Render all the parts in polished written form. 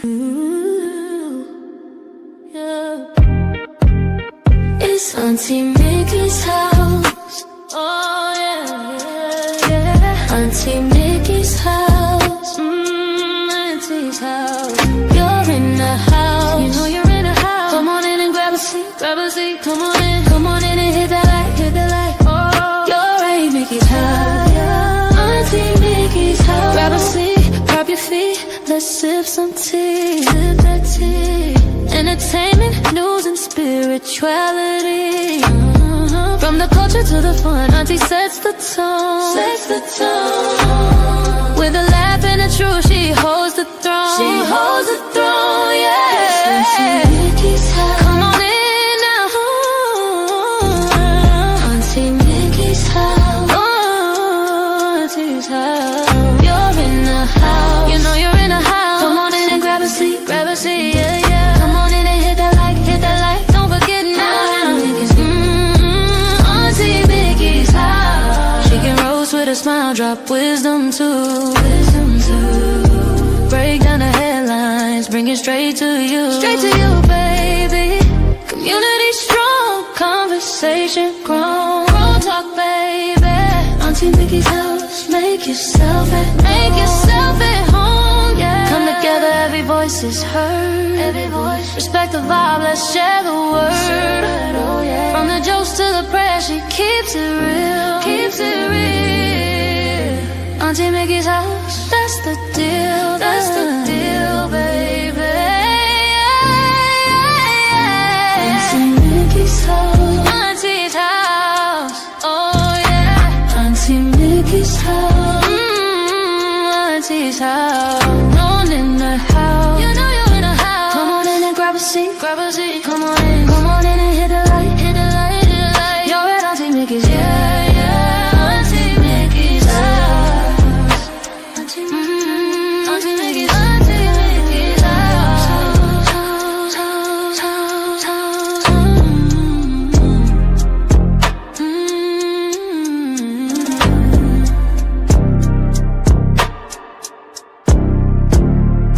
Ooh, yeah. It's Auntie Mickey's house. Oh yeah, yeah, yeah. Auntie Mickey's house. Auntie's house. You're in the house. You know you're in the house. Come on in and grab a seat, grab a seat. Come on in and hit that light, hit that light. Oh, you're Aunt Mickey's house. Auntie Mickey's house. Grab a seat, prop your feet. Let's sip some tea, sip that tea. Entertainment, news, and spirituality. From the culture to the fun, Auntie sets the tone. Sets the tone. With a laugh and a truth, she holds the throne. She holds the throne, yeah. Auntie Mickey's house. Come on in now. Auntie Mickey's house. Oh, Auntie's house. You're in the house. You know you're in the house. Come on in and grab a seat, yeah, yeah. Come on in and hit that light, don't forget now. Auntie Mickey's house. She can roast with a smile, drop wisdom too. Break down the headlines, bring it straight to you. Straight to you, baby. Community strong, conversation grown. Grown talk, baby. Auntie Mickey's house, make yourself at home, yeah. Come together, every voice is heard. Every voice. Respect the vibe, let's share the word. Oh, yeah. From the jokes to the prayers, she keeps it real. Keeps it real. Auntie Mickey's house, that's the deal. That's the deal, baby. Auntie Mickey's house. Auntie's house. Oh yeah. Auntie Mickey's house. Auntie's house. On in the house. You know you're in the house. Come on in and grab a seat, grab a seat. Come on in and hit the light, hit the light, hit the light. You're at Auntie Mickey's, yeah, yeah. Auntie Mickey's house. Auntie Mickey's, Auntie Mickey's house.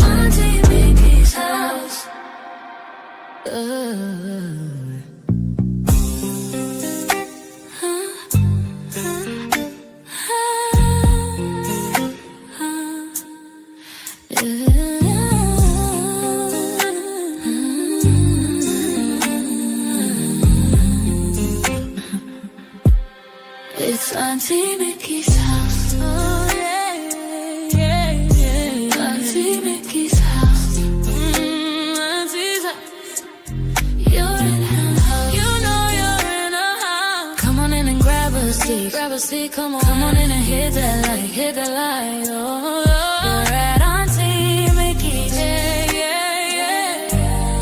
Auntie Mickey's house. It's Auntie Mickey's house. Oh yeah, yeah, yeah. Auntie Mickey's house. Auntie's house. You're in her house. You know you're in her house. Come on in and grab a seat, grab a seat. Come on in and hit that light, hit that light. Oh, you're at Auntie Mickey's. Yeah, yeah, yeah,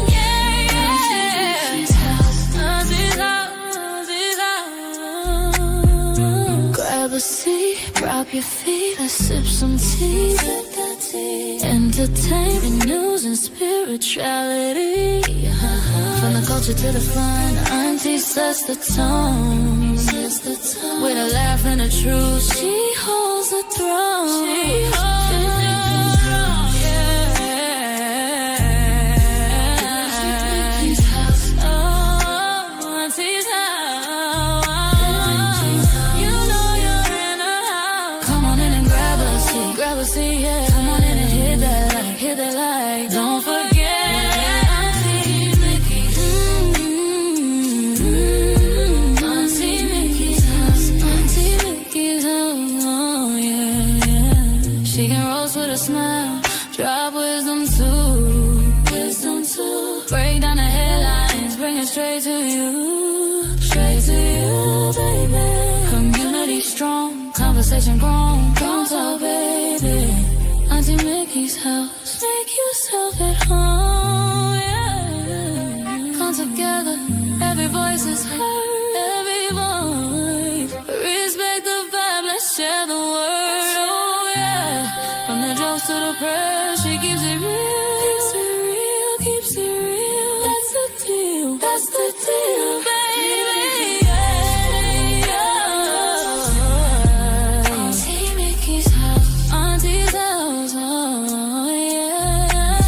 yeah, yeah. Auntie's house. Auntie's house. Auntie's house. Grab a seat, drop your feet, let's sip some tea. Sip that tea. Entertainment, news, and spirituality. From the culture to the fun, Auntie sets the tone. With a laugh and a truth, she holds the throne. She holds the throne, yeah. Auntie's house. Oh, Auntie's house. You know you're in a house. Come on in and grab a seat, yeah. Come on in and hit that light, don't forget. Auntie Mickey's. Auntie Mickey's house. Auntie Mickey's house. Oh yeah, yeah. She can roast with a smile, drop wisdom too. Wisdom too. Break down the headlines, bring it straight to you. Straight to you, baby. Community strong, conversation grown. Grown talk, baby. Auntie Mickey's house. Make yourself at home, yeah. Come together, every voice is heard. Every voice. Respect the vibe, let's share the word. Oh yeah. From the jokes to the prayers, she keeps it real. Keeps it real, keeps it real. That's the deal. That's the deal, baby. Yeah, yeah. Auntie Mickey's house. Auntie's house. Oh yeah.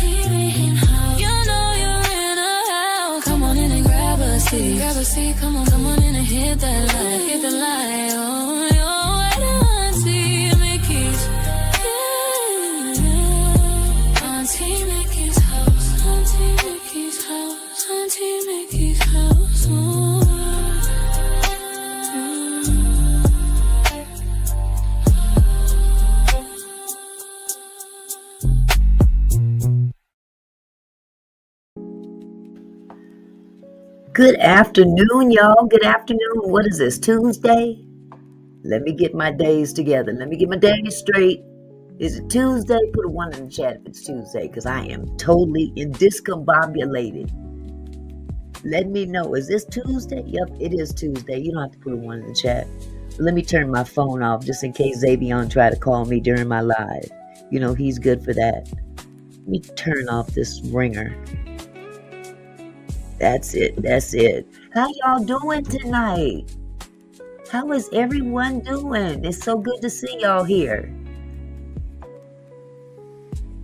Good afternoon, y'all. Good afternoon. What is this, Tuesday? Let me get my days together. Let me get my days straight. Is it Tuesday? Put a 1 in the chat if it's Tuesday, because I am totally discombobulated. Let me know. Is this Tuesday? Yep, it is Tuesday. You don't have to put a 1 in the chat. Let me turn my phone off just in case Xavier try to call me during my live. You know, he's good for that. Let me turn off this ringer. That's it. That's it. How y'all doing tonight? How is everyone doing? It's so good to see y'all here.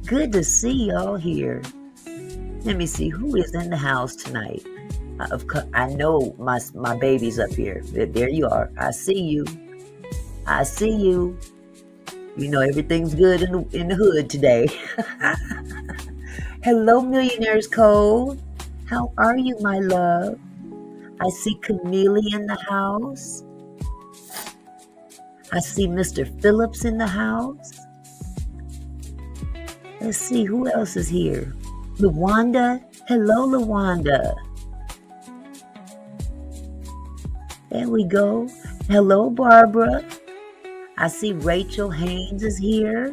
Good to see y'all here. Let me see who is in the house tonight. Of course, I know my baby's up here. There you are. I see you. I see you. You know everything's good in the hood today. Hello, Millionaires Code. How are you, my love? I see Camille in the house. I see Mr. Phillips in the house. Let's see who else is here. Lawanda. Hello, Lawanda. There we go. Hello, Barbara. I see Rachel Haynes is here.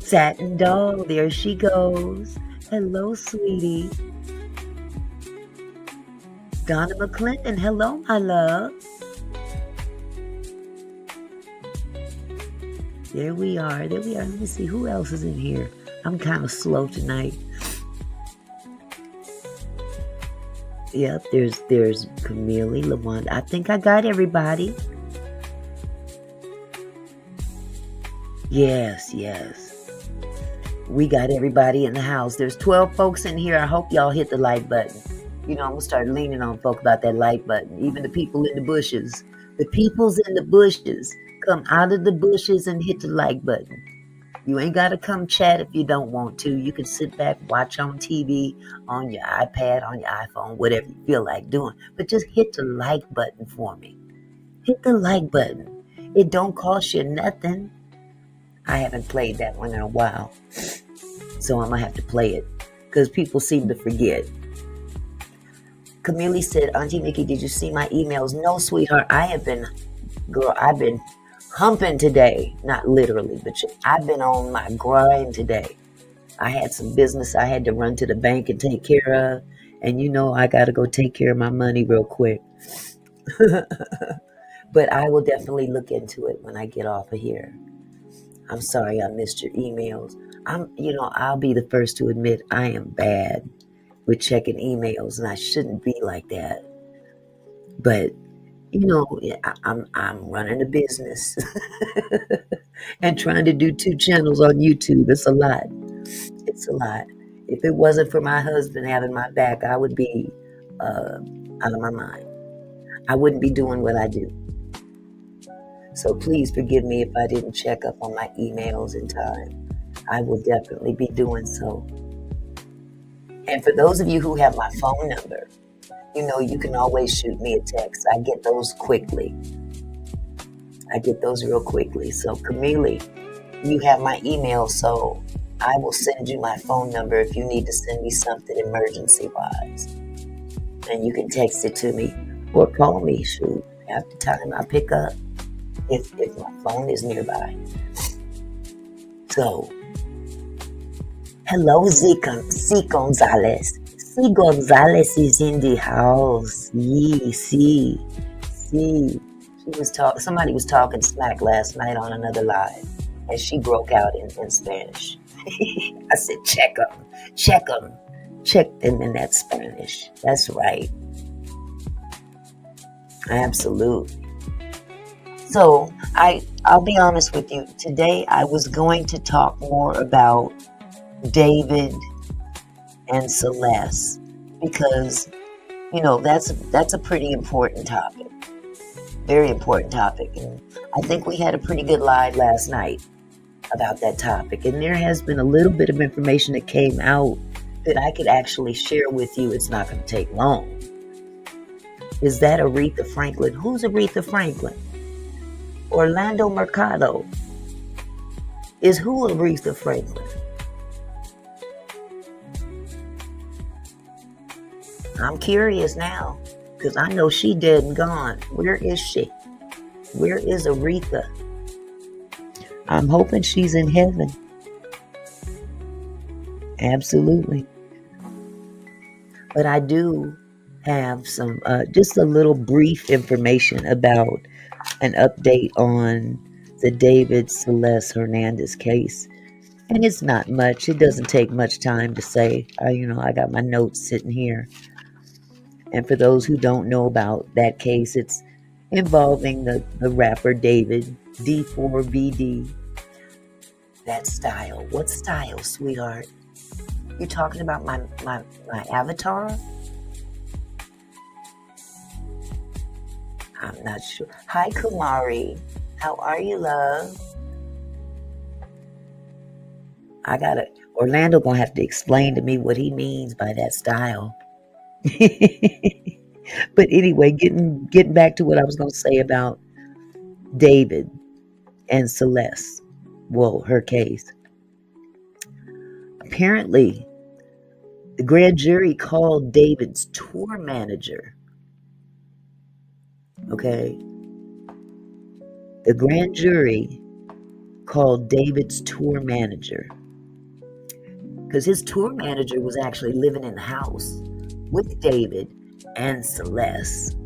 Satin Doll, there she goes. Hello, sweetie. Donna McClinton, hello, my love. There we are. There we are. Let me see who else is in here. I'm kind of slow tonight. Yep, there's Camille, LaWanda. I think I got everybody. Yes. We got everybody in the house. There's 12 folks in here. I hope y'all hit the like button. You know, I'm going to start leaning on folk about that like button. Even the people in the bushes. The peoples in the bushes. Come out of the bushes and hit the like button. You ain't got to come chat if you don't want to. You can sit back, watch on TV, on your iPad, on your iPhone, whatever you feel like doing. But just hit the like button for me. Hit the like button. It don't cost you nothing. I haven't played that one in a while. So I'm going to have to play it. Because people seem to forget. Camille said, Auntie Nikki, did you see my emails? No, sweetheart. I've been humping today. Not literally, but I've been on my grind today. I had some business I had to run to the bank and take care of. And you know I got to go take care of my money real quick. But I will definitely look into it when I get off of here. I'm sorry I missed your emails. I'll be the first to admit I am bad with checking emails, and I shouldn't be like that. But I'm running a business and trying to do 2 channels on YouTube. It's a lot. It's a lot. If it wasn't for my husband having my back, I would be out of my mind. I wouldn't be doing what I do. So please forgive me if I didn't check up on my emails in time. I will definitely be doing so. And for those of you who have my phone number, you can always shoot me a text. I get those quickly. I get those real quickly. So Camille, you have my email, so I will send you my phone number if you need to send me something emergency-wise. And you can text it to me or call me, shoot. After time I pick up. If my phone is nearby. So, hello, C. Gonzalez. C. Gonzalez is in the house. See. Somebody was talking smack last night on another live, and she broke out in Spanish. I said, check them. Check them in that Spanish. That's right. Absolutely. So I'll be honest with you. Today I was going to talk more about David and Celeste because, that's a pretty important topic. Very important topic. And I think we had a pretty good live last night about that topic. And there has been a little bit of information that came out that I could actually share with you. It's not going to take long. Is that Aretha Franklin? Who's Aretha Franklin? Orlando Mercado is who Aretha Franklin? I'm curious now because I know she dead and gone. Where is she? Where is Aretha? I'm hoping she's in heaven. Absolutely. But I do have some, just a little brief information about an update on the David Celeste Hernandez case. And it's not much. It doesn't take much time to say. I got my notes sitting here. And for those who don't know about that case, it's involving the rapper David D4BD. That style. What style, sweetheart? You talking about my avatar? I'm not sure. Hi, Kumari. How are you, love? Orlando gonna have to explain to me what he means by that style. But anyway, getting back to what I was gonna say about David and Celeste. Well, her case. Apparently, the grand jury called David's tour manager. Okay. The grand jury called David's tour manager because his tour manager was actually living in the house with David and Celeste.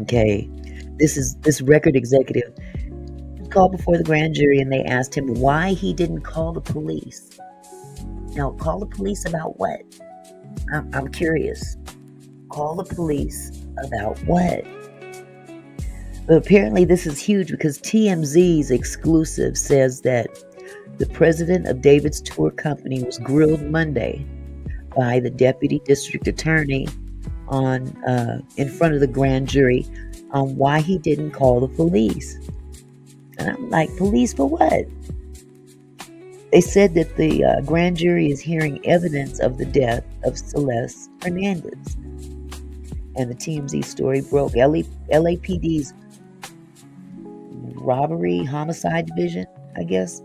Okay. This record executive called before the grand jury and they asked him why he didn't call the police. Now, call the police about what? I'm curious. Call the police about what? But apparently this is huge because TMZ's exclusive says that the president of David's tour company was grilled Monday by the deputy district attorney in front of the grand jury on why he didn't call the police. And I'm like, police for what? They said that the grand jury is hearing evidence of the death of Celeste Hernandez. And the TMZ story broke. LAPD's robbery homicide division, I guess,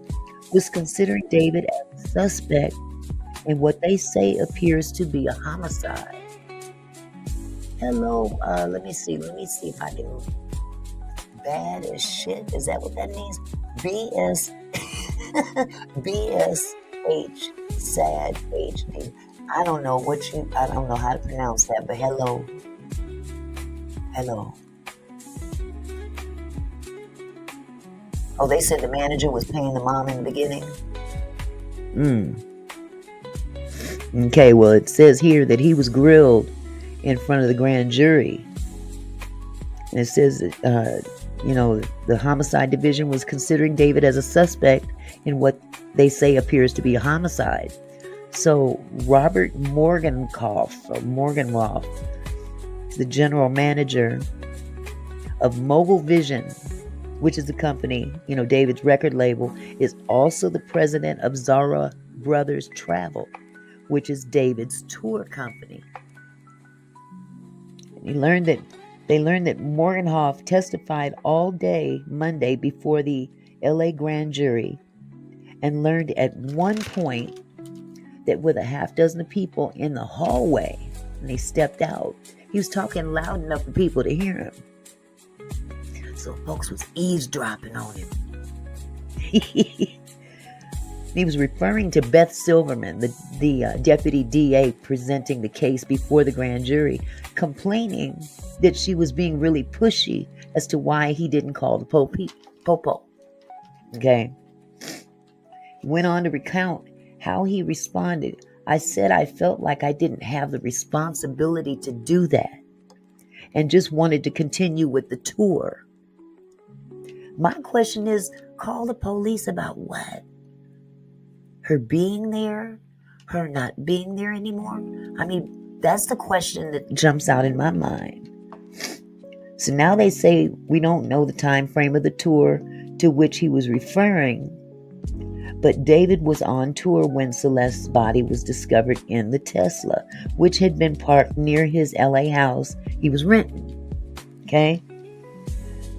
was considering David as a suspect in what they say appears to be a homicide. Hello, let me see if I can. Bad as shit. Is that what that means? BS BSH sad HD. I don't know how to pronounce that, but hello. Oh, they said the manager was paying the mom in the beginning. Okay, well, it says here that he was grilled in front of the grand jury. And it says that, the homicide division was considering David as a suspect in what they say appears to be a homicide. So Robert Morgenroth, the general manager of Mobile Vision, which is the company, David's record label, is also the president of Zara Brothers Travel, which is David's tour company. And they learned that Morgenhoff testified all day Monday before the LA grand jury and learned at one point that with a half dozen of people in the hallway, and they stepped out, he was talking loud enough for people to hear him. So folks was eavesdropping on him. He was referring to Beth Silverman, the deputy DA presenting the case before the grand jury, complaining that she was being really pushy as to why he didn't call the popo. Okay. He went on to recount how he responded. I said I felt like I didn't have the responsibility to do that and just wanted to continue with the tour. My question is, call the police about what? Her being there? Her not being there anymore? I mean, that's the question that jumps out in my mind. So now they say we don't know the time frame of the tour to which he was referring, but David was on tour when Celeste's body was discovered in the Tesla, which had been parked near his LA house he was renting. Okay?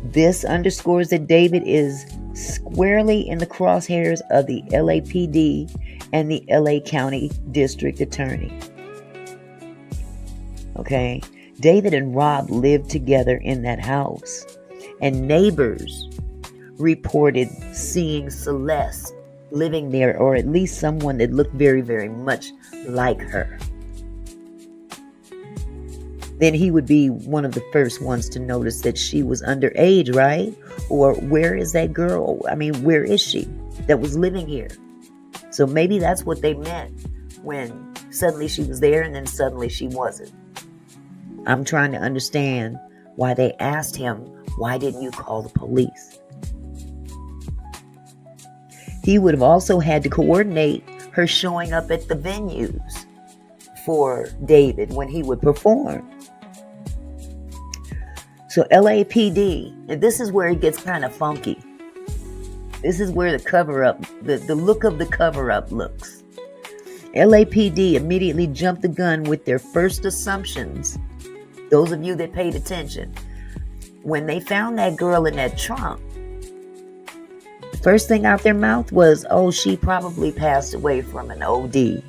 This underscores that David is squarely in the crosshairs of the LAPD and the LA County District Attorney. Okay. David and Rob lived together in that house, and neighbors reported seeing Celeste living there, or at least someone that looked very, very much like her. Then he would be one of the first ones to notice that she was underage, right? Or where is that girl? I mean, where is she that was living here? So maybe that's what they meant when suddenly she was there and then suddenly she wasn't. I'm trying to understand why they asked him, why didn't you call the police? He would have also had to coordinate her showing up at the venues for David when he would perform. So LAPD, and this is where it gets kind of funky. This is where the cover-up, the look of the cover-up looks. LAPD immediately jumped the gun with their first assumptions. Those of you that paid attention, when they found that girl in that trunk, the first thing out their mouth was, oh, she probably passed away from an OD.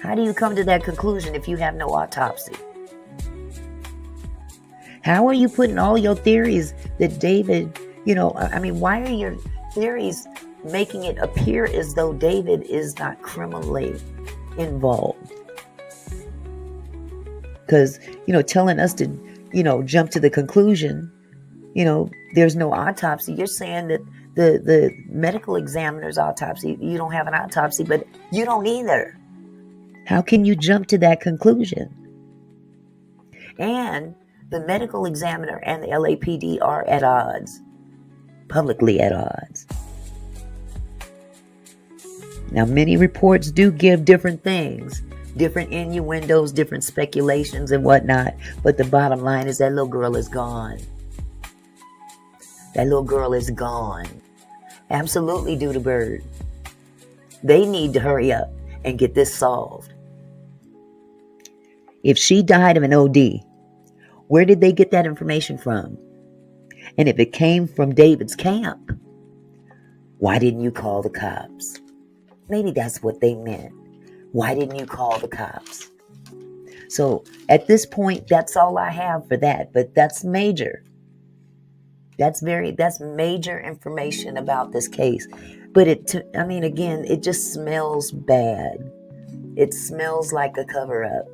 How do you come to that conclusion if you have no autopsy? How are you putting all your theories that David, why are your theories making it appear as though David is not criminally involved? Because, telling us to, jump to the conclusion, there's no autopsy. You're saying that the medical examiner's autopsy, you don't have an autopsy, but you don't either. How can you jump to that conclusion? And the medical examiner and the LAPD are at odds, publicly at odds. Now, many reports do give different things, different innuendos, different speculations and whatnot, but the bottom line is that little girl is gone. That little girl is gone. Absolutely, Doodle Bird. They need to hurry up and get this solved. If she died of an OD, where did they get that information from? And if it came from David's camp, why didn't you call the cops? Maybe that's what they meant. Why didn't you call the cops? So at this point, that's all I have for that. But that's major. That's major information about this case. But again, it just smells bad. It smells like a cover-up.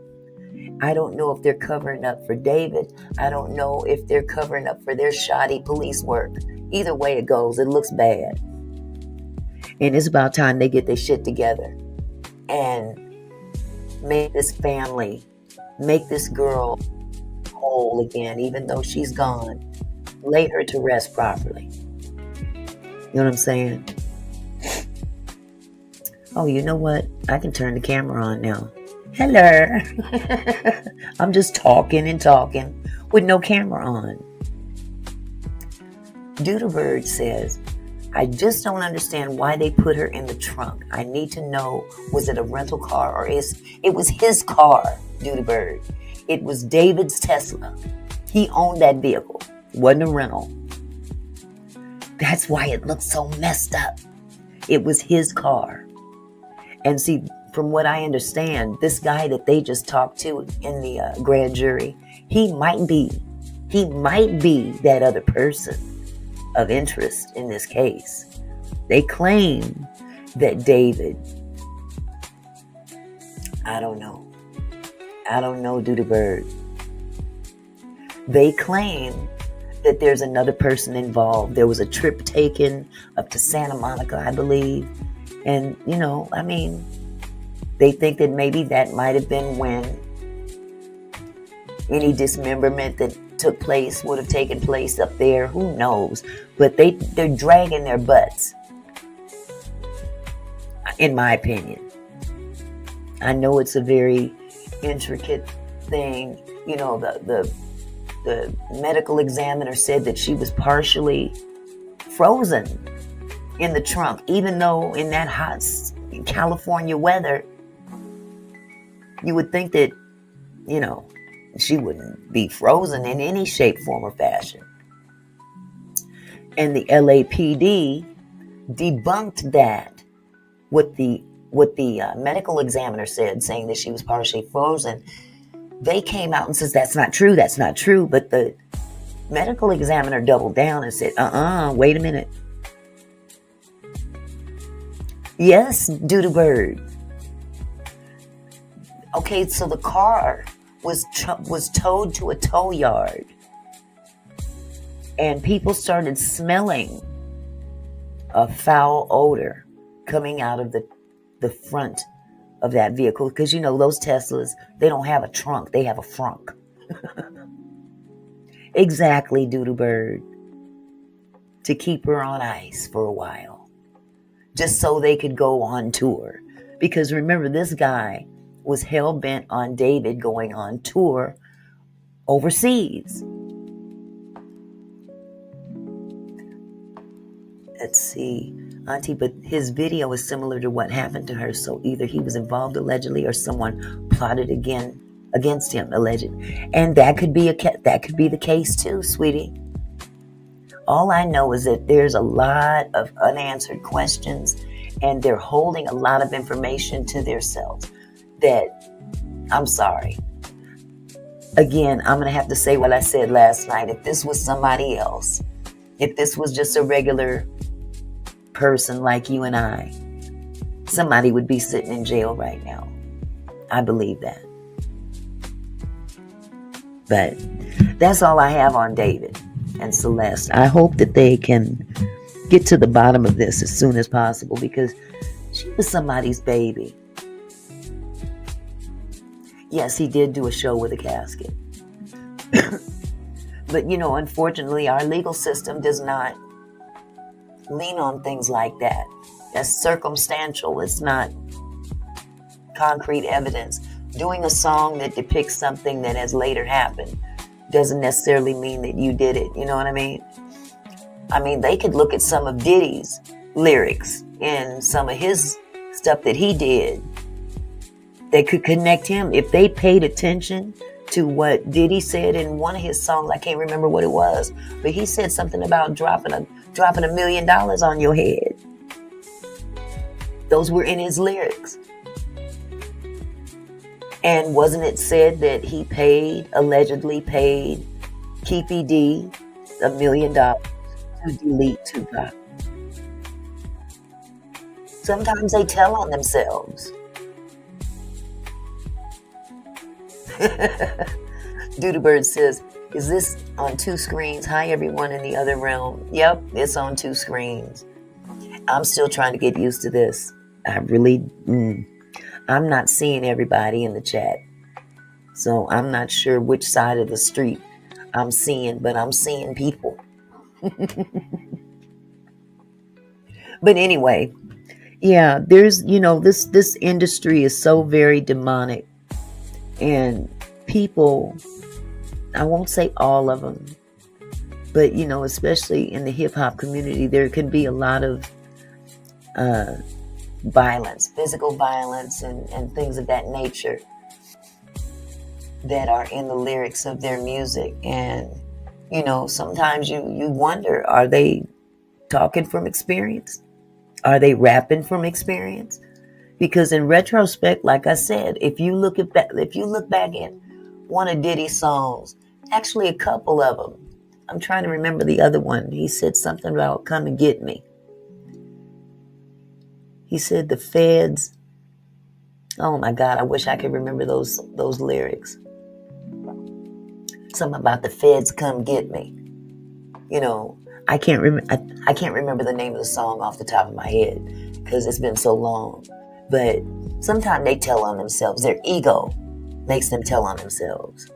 I don't know if they're covering up for David. I don't know if they're covering up for their shoddy police work. Either way it goes, it looks bad. And it's about time they get their shit together and make this family, make this girl whole again, even though she's gone. Lay her to rest properly. You know what I'm saying? Oh, you know what? I can turn the camera on now. Hello. I'm just talking and talking with no camera on. Doodlebird says, I just don't understand why they put her in the trunk. I need to know, was it a rental car or it was his car, Doodlebird. It was David's Tesla. He owned that vehicle. It wasn't a rental. That's why it looks so messed up. It was his car. And see, from what I understand, this guy that they just talked to in the grand jury, he might be that other person of interest in this case. They claim that David, I don't know, Doodlebird. They claim that there's another person involved. There was a trip taken up to Santa Monica, I believe. And, they think that maybe that might have been when any dismemberment that took place would have taken place up there. Who knows? But they're dragging their butts, in my opinion. I know it's a very intricate thing. The medical examiner said that she was partially frozen in the trunk, even though in that hot California weather, you would think that, she wouldn't be frozen in any shape, form, or fashion. And the LAPD debunked that, what the what the medical examiner said, saying that she was partially frozen. They came out and says that's not true. That's not true. But the medical examiner doubled down and said, wait a minute. Yes, Doodle Bird. Okay, so the car was towed to a tow yard, and people started smelling a foul odor coming out of the front of that vehicle, because those Teslas, they don't have a trunk, they have a frunk. Exactly, Doodle Bird. To keep her on ice for a while, just so they could go on tour. Because remember, this guy was hell-bent on David going on tour overseas. Let's see, Auntie, but his video is similar to what happened to her. So either he was involved allegedly, or someone plotted against him allegedly, and that could be the case too, sweetie. All I know is that there's a lot of unanswered questions, and they're holding a lot of information to themselves. That, I'm sorry. Again, I'm going to have to say what I said last night. If this was somebody else, if this was just a regular person like you and I, somebody would be sitting in jail right now. I believe that. But that's all I have on David and Celeste. I hope that they can get to the bottom of this as soon as possible, because she was somebody's baby. Yes, he did do a show with a casket. But, unfortunately, our legal system does not lean on things like that. That's circumstantial. It's not concrete evidence. Doing a song that depicts something that has later happened doesn't necessarily mean that you did it. You know what I mean? They could look at some of Diddy's lyrics and some of his stuff that he did. They could connect him if they paid attention to what Diddy said in one of his songs. I can't remember what it was, but he said something about dropping $1 million on your head. Those were in his lyrics. And wasn't it said that he allegedly paid Keefy D $1 million to delete Tupac? Sometimes they tell on themselves. Doodle Bird says, is this on 2 screens? Hi, everyone in the other realm. Yep, it's on 2 screens. I'm still trying to get used to this. I'm not seeing everybody in the chat. So I'm not sure which side of the street I'm seeing, but I'm seeing people. But anyway, yeah, there's, this industry is so very demonic. And people, I won't say all of them, but, especially in the hip hop community, there can be a lot of violence, physical violence, and things of that nature that are in the lyrics of their music. And, sometimes you wonder, are they talking from experience? Are they rapping from experience? Because in retrospect, like I said, if you look back at one of Diddy's songs, actually a couple of them, I'm trying to remember the other one. He said something about "come and get me." He said the feds. Oh my God, I wish I could remember those lyrics. Something about the feds come get me. I can't remember the name of the song off the top of my head because it's been so long. But sometimes they tell on themselves. Their ego makes them tell on themselves.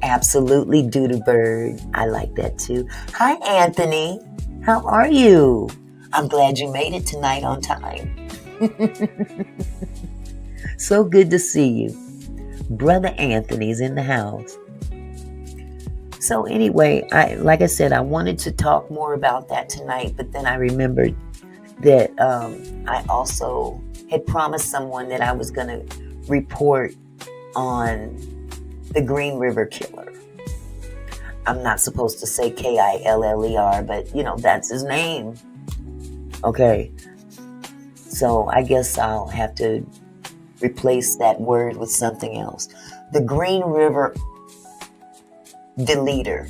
Absolutely, Doodle Bird. I like that too. Hi, Anthony. How are you? I'm glad you made it tonight on time. So good to see you. Brother Anthony's in the house. So anyway, like I said, I wanted to talk more about that tonight, but then I remembered that I also had promised someone that I was going to report on the Green River Killer. I'm not supposed to say Killer, but that's his name. Okay, so I guess I'll have to replace that word with something else. The Green River deleter.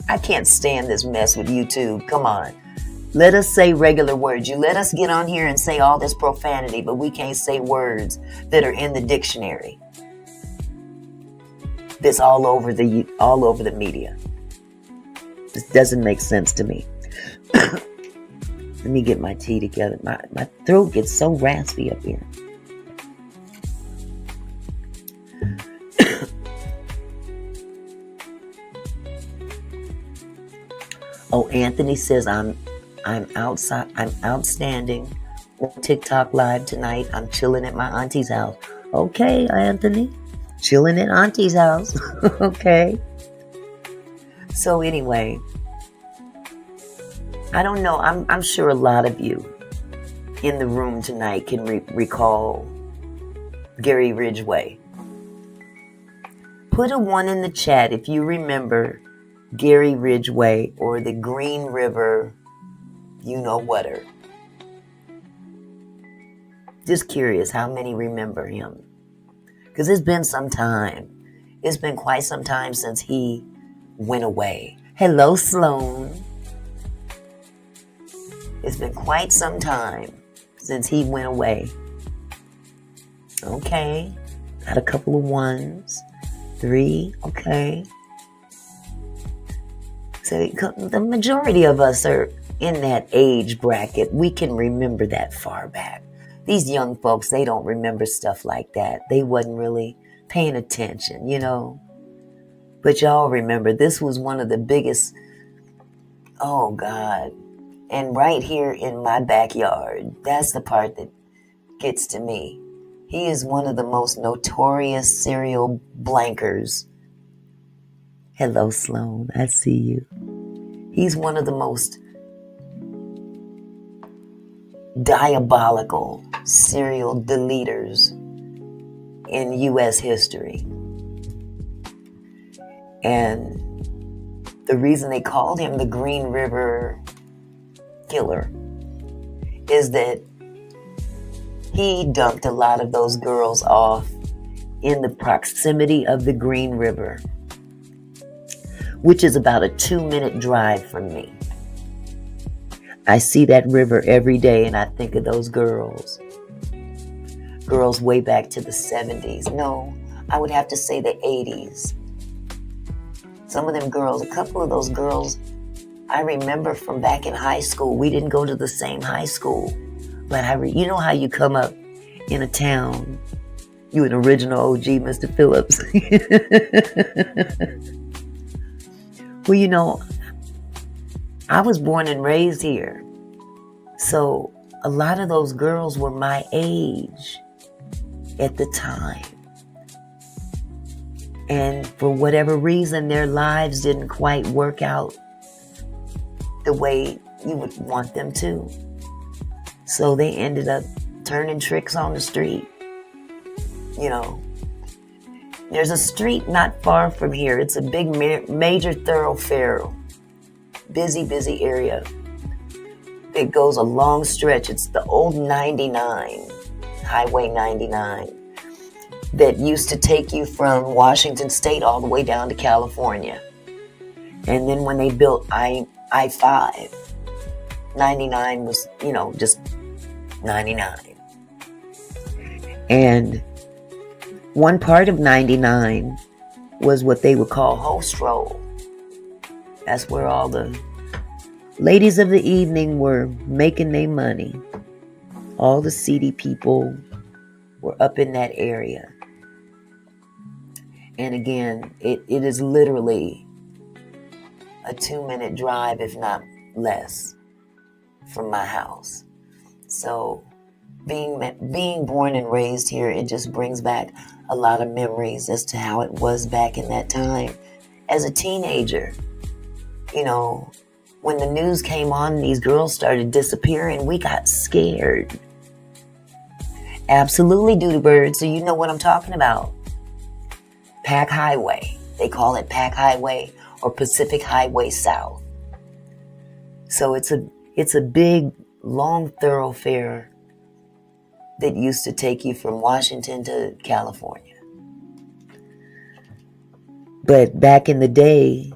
I can't stand this mess with YouTube. Come on. Let us say regular words. You let us get on here and say all this profanity, but we can't say words that are in the dictionary. That's all over the media. This doesn't make sense to me. Let me get my tea together. My throat gets so raspy up here. Oh, Anthony says I'm outside. I'm outstanding. On TikTok live tonight. I'm chilling at my auntie's house. Okay, Anthony, chilling at auntie's house. Okay. So anyway, I don't know. I'm sure a lot of you in the room tonight can recall Gary Ridgeway. Put a 1 in the chat if you remember Gary Ridgeway or the Green River, you-know-whatter. Just curious how many remember him. Because it's been some time. It's been quite some time since he went away. Hello, Sloan. It's been quite some time since he went away. Okay. Got a couple of 1s. 3. Okay. So the majority of us are in that age bracket. We can remember that far back. These young folks, they don't remember stuff like that. They wasn't really paying attention, But y'all remember, this was one of the biggest, oh God. And right here in my backyard, that's the part that gets to me. He is one of the most notorious serial blankers. Hello, Sloan. I see you. He's one of the most diabolical serial deleters in U.S. history. And the reason they called him the Green River Killer is that he dumped a lot of those girls off in the proximity of the Green River, which is about a 2-minute drive from me. I see that river every day and I think of those girls. Girls way back to the 70s. No, I would have to say the 80s. Some of them girls, a couple of those girls, I remember from back in high school. We didn't go to the same high school. But you know how you come up in a town, you an original OG, Mr. Phillips. Well, I was born and raised here. So a lot of those girls were my age at the time. And for whatever reason, their lives didn't quite work out the way you would want them to. So they ended up turning tricks on the street. There's a street not far from here. It's a big major thoroughfare, busy area. It goes a long stretch. It's the old 99, Highway 99, that used to take you from Washington State all the way down to California. And then when they built I-5, 99 was, just 99. And one part of 99 was what they would call Host Roll. That's where all the ladies of the evening were making their money. All the seedy people were up in that area. And again, it is literally a 2-minute drive, if not less, from my house. So being born and raised here, it just brings back a lot of memories as to how it was back in that time. As a teenager, when the news came on and these girls started disappearing, we got scared. Absolutely, Doodle Bird. So you know what I'm talking about. Pack Highway. They call it Pack Highway or Pacific Highway South. So it's a It's a big, long thoroughfare that used to take you from Washington to California. But back in the day,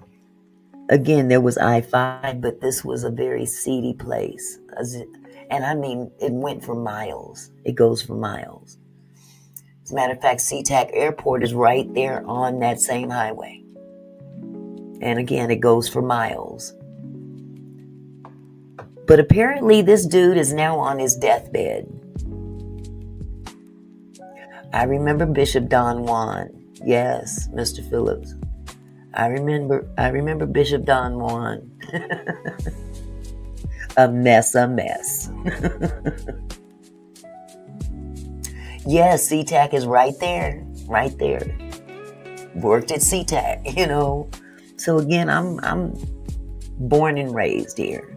again, there was I-5, but this was a very seedy place. And I mean, it went for miles. It goes for miles. As a matter of fact, SeaTac Airport is right there on that same highway. And again, it goes for miles. But apparently this dude is now on his deathbed. I remember Bishop Don Juan. Yes, Mr. Phillips. I remember Bishop Don Juan. A mess. Yes, SeaTac is right there. Worked at SeaTac, you know. So again, I'm born and raised here.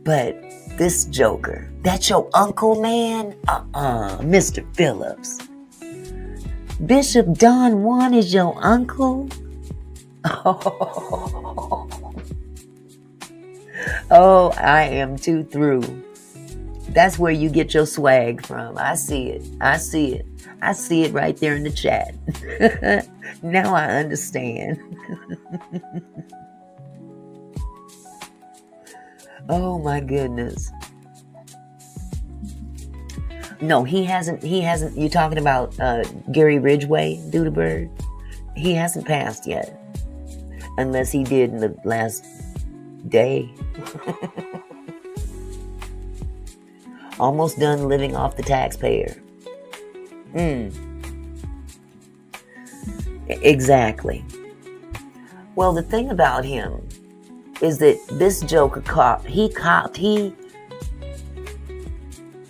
But this joker, that's your uncle, man? Mr. Phillips. Bishop Don Juan is your uncle? Oh, I am too through. That's where you get your swag from. I see it. I see it right there in the chat. Now I understand. Oh my goodness. No, he hasn't. You're talking about Gary Ridgeway, Dudebird? He hasn't passed yet. Unless he did in the last day. Almost done living off the taxpayer. Exactly. Well, the thing about him is that this joker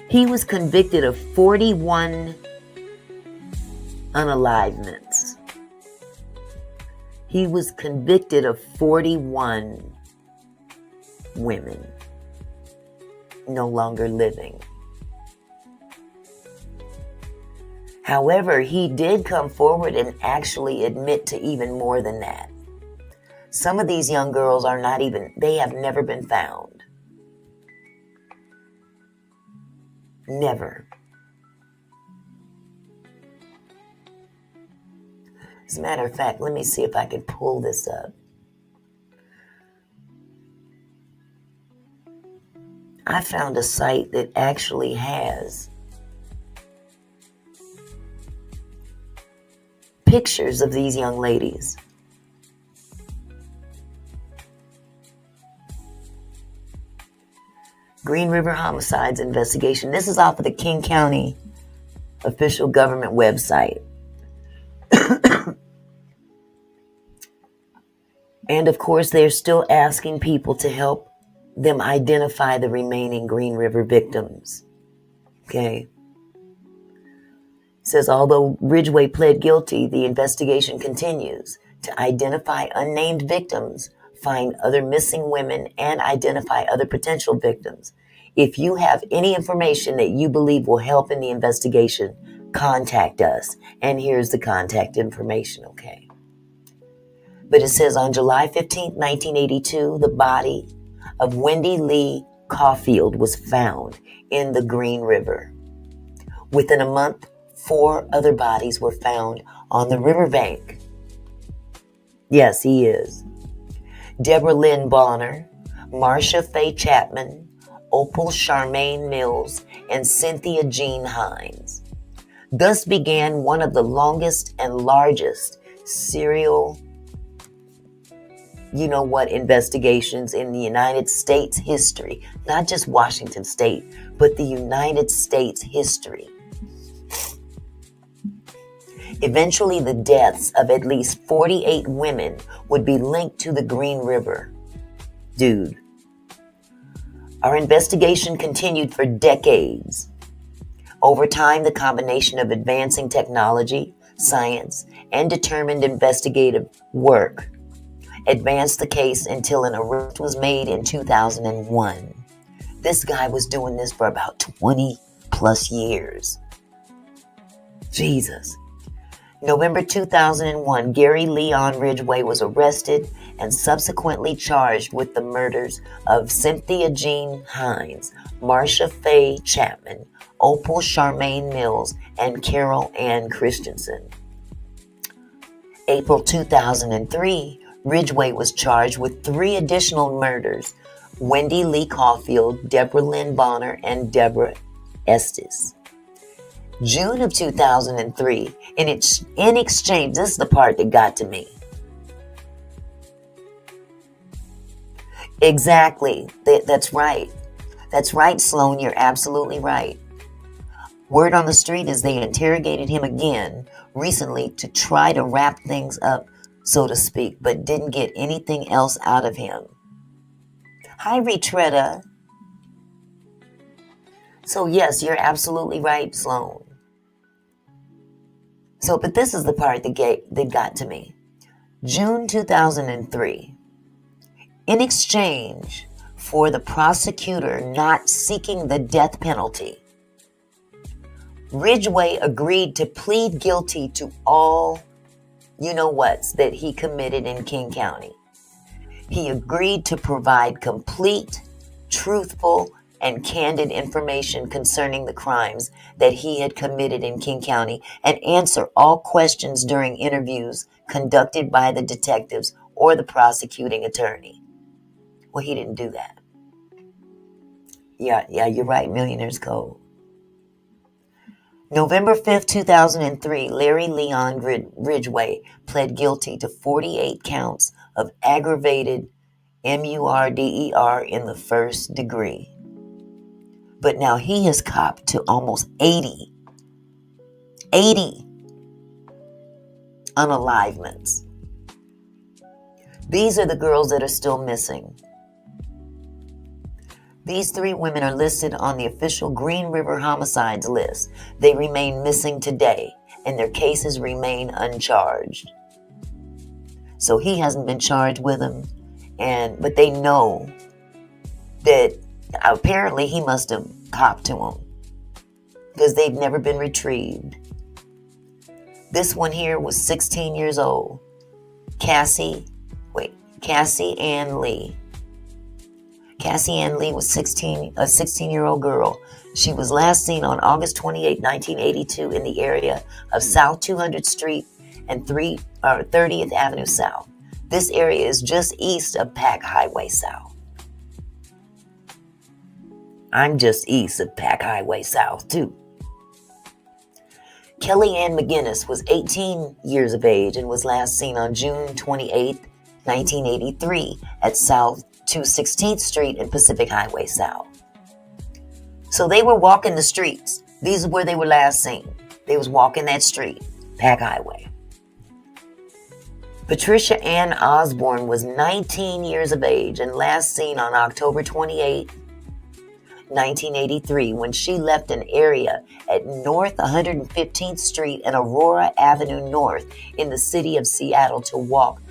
he was convicted of 41 unalivements. He was convicted of 41 women no longer living. However, he did come forward and actually admit to even more than that. Some of these young girls they have never been found. Never. As a matter of fact, let me see if I can pull this up. I found a site that actually has pictures of these young ladies. Green River Homicides Investigation. This is off of the King County official government website. And of course, they're still asking people to help them identify the remaining Green River victims. Okay. It says, although Ridgeway pled guilty, the investigation continues to identify unnamed victims, find other missing women, and identify other potential victims. If you have any information that you believe will help in the investigation, contact us. And here's the contact information, okay? But it says on July 15th, 1982, the body of Wendy Lee Caulfield was found in the Green River. Within a month, 4 other bodies were found on the riverbank. Yes, he is. Deborah Lynn Bonner, Marcia Faye Chapman, Opal Charmaine Mills, and Cynthia Jean Hines. Thus began one of the longest and largest serial investigations in the United States history. Not just Washington State, but the United States history. Eventually, the deaths of at least 48 women would be linked to the Green River. Dude. Our investigation continued for decades. Over time, the combination of advancing technology, science, and determined investigative work advanced the case until an arrest was made in 2001. This guy was doing this for about 20 plus years. Jesus. November 2001, Gary Leon Ridgeway was arrested and subsequently charged with the murders of Cynthia Jean Hines, Marcia Faye Chapman, Opal Charmaine Mills, and Carol Ann Christensen. April 2003, Ridgeway was charged with 3 additional murders: Wendy Lee Caulfield, Deborah Lynn Bonner, and Deborah Estes. June of 2003, in exchange, this is the part that got to me. Exactly. That's right. That's right, Sloan. You're absolutely right. Word on the street is they interrogated him again recently to try to wrap things up, so to speak, but didn't get anything else out of him. Hi, Retretta. So yes, you're absolutely right, Sloan. So, but this is the part that got to me. June 2003. In exchange for the prosecutor not seeking the death penalty, Ridgeway agreed to plead guilty to all you-know-whats that he committed in King County. He agreed to provide complete, truthful, and candid information concerning the crimes that he had committed in King County and answer all questions during interviews conducted by the detectives or the prosecuting attorney. Well, he didn't do that. Yeah, you're right, Millionaire's Code. November 5th, 2003, Larry Leon Ridgeway pled guilty to 48 counts of aggravated murder in the first degree. But now he has copped to almost 80 unalivements. These are the girls that are still missing. These 3 women are listed on the official Green River homicides list. They remain missing today, and their cases remain uncharged. So he hasn't been charged with them, but they know that apparently he must have copped to them because they've never been retrieved. This one here was 16 years old. Cassie Ann Lee. Cassie Ann Lee was a 16-year-old girl. She was last seen on August 28, 1982 in the area of South 200th Street and 30th Avenue South. This area is just east of Pack Highway South. I'm just east of Pack Highway South, too. Kelly Ann McGinnis was 18 years of age and was last seen on June 28, 1983 at South 216th Street and Pacific Highway South. So they were walking the streets. These are where they were last seen. They was walking that street, Pack Highway. Patricia Ann Osborne was 19 years of age and last seen on October 28, 1983 when she left an area at North 115th Street and Aurora Avenue North in the city of Seattle to walk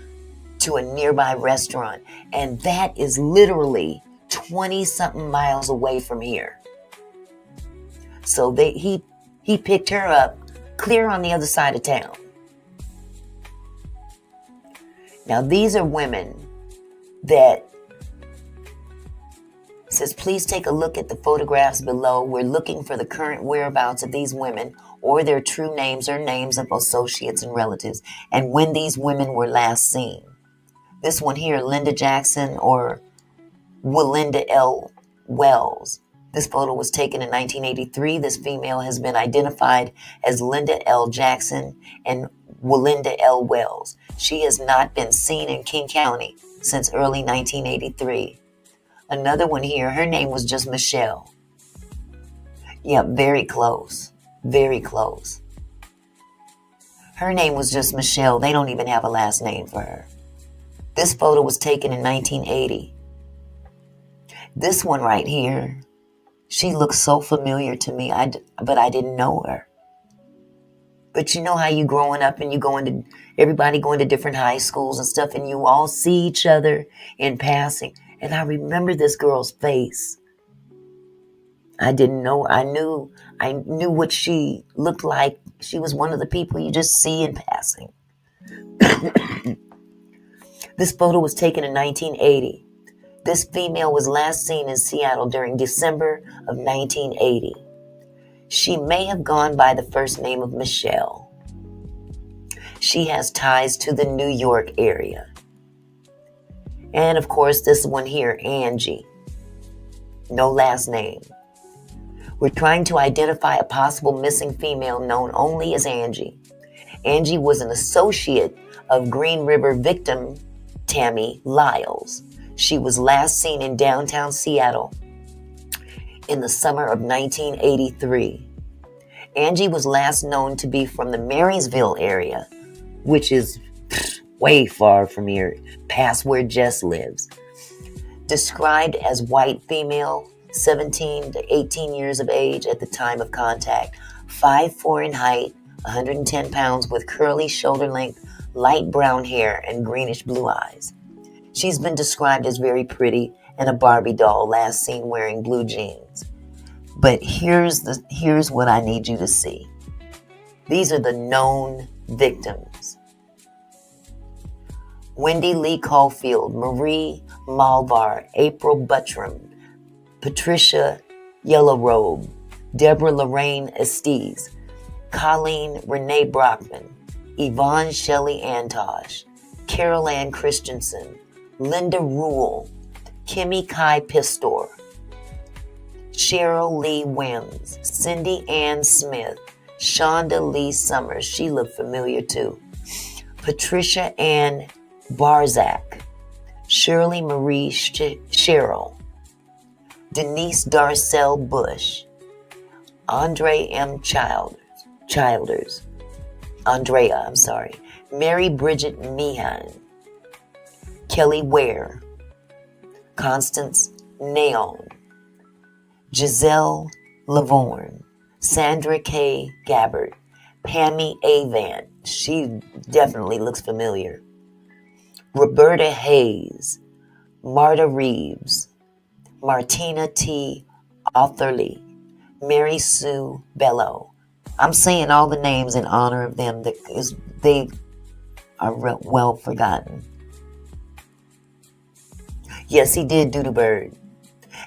to a nearby restaurant. And that is literally 20-something miles away from here. So he picked her up clear on the other side of town. Now these are women that says, please take a look at the photographs below. We're looking for the current whereabouts of these women or their true names or names of associates and relatives and when these women were last seen. This one here, Linda Jackson or Willinda L. Wells. This photo was taken in 1983. This female has been identified as Linda L. Jackson and Willinda L. Wells. She has not been seen in King County since early 1983. Another one here, her name was just Michelle. Yeah, very close. Very close. Her name was just Michelle. They don't even have a last name for her. This photo was taken in 1980. This one right here, she looks so familiar to me, but I didn't know her. But you know how you growing up and everybody going to different high schools and stuff, and you all see each other in passing. And I remember this girl's face. I didn't know. I knew what she looked like. She was one of the people you just see in passing. This photo was taken in 1980. This female was last seen in Seattle during December of 1980. She may have gone by the first name of Michelle. She has ties to the New York area. And of course, this one here, Angie. No last name. We're trying to identify a possible missing female known only as Angie. Angie was an associate of Green River victim Tammy Lyles. She was last seen in downtown Seattle in the summer of 1983. Angie was last known to be from the Marysville area, which is way far from here, past where Jess lives. Described as white female, 17 to 18 years of age at the time of contact, 5'4" in height, 110 pounds, with curly shoulder-length, light brown hair and greenish blue eyes. She's been described as very pretty and a Barbie doll, last seen wearing blue jeans. But here's what I need you to see. These are the known victims. Wendy Lee Caulfield, Marie Malvar, April Buttram, Patricia Yellowrobe, Deborah Lorraine Estes, Colleen Renee Brockman, Yvonne Shelley Antosh, Carol Ann Christensen, Linda Rule, Kimmy Kai Pistor, Cheryl Lee Wims, Cindy Ann Smith, Shonda Lee Summers, she looked familiar too, Patricia Ann Barzak, Shirley Marie Sherrill, Denise Darcell Bush, Andrea, Mary Bridget Meehan, Kelly Ware, Constance Naon, Giselle Lavorne, Sandra K. Gabbard, Pammy Avant, she definitely looks familiar, Roberta Hayes, Marta Reeves, Martina T. Otherly, Mary Sue Bello. I'm saying all the names in honor of them because they are well forgotten. Yes, he did do the bird.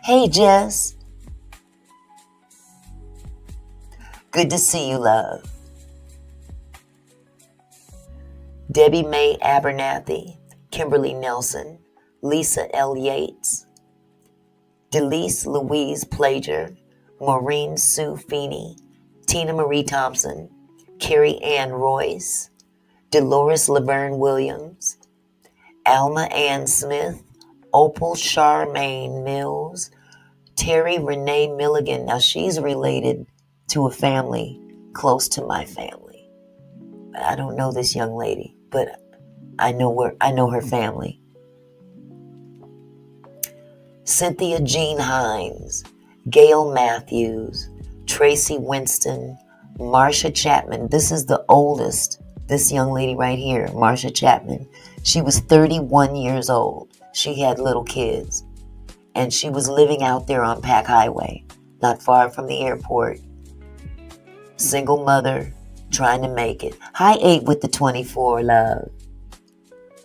Hey, Jess. Good to see you, love. Debbie Mae Abernathy, Kimberly Nelson, Lisa L. Yates, Delise Louise Plager, Maureen Sue Feeney, Tina Marie Thompson, Carrie Ann Royce, Dolores Laverne Williams, Alma Ann Smith, Opal Charmaine Mills, Terry Renee Milligan. Now she's related to a family close to my family. I don't know this young lady, but I know her family. Cynthia Jean Hines, Gail Matthews, Tracy Winston, Marsha Chapman. This is the oldest, this young lady right here, Marsha Chapman. She was 31 years old. She had little kids. And she was living out there on Pack Highway, not far from the airport. Single mother, trying to make it. Hi, 8 with the 24, love.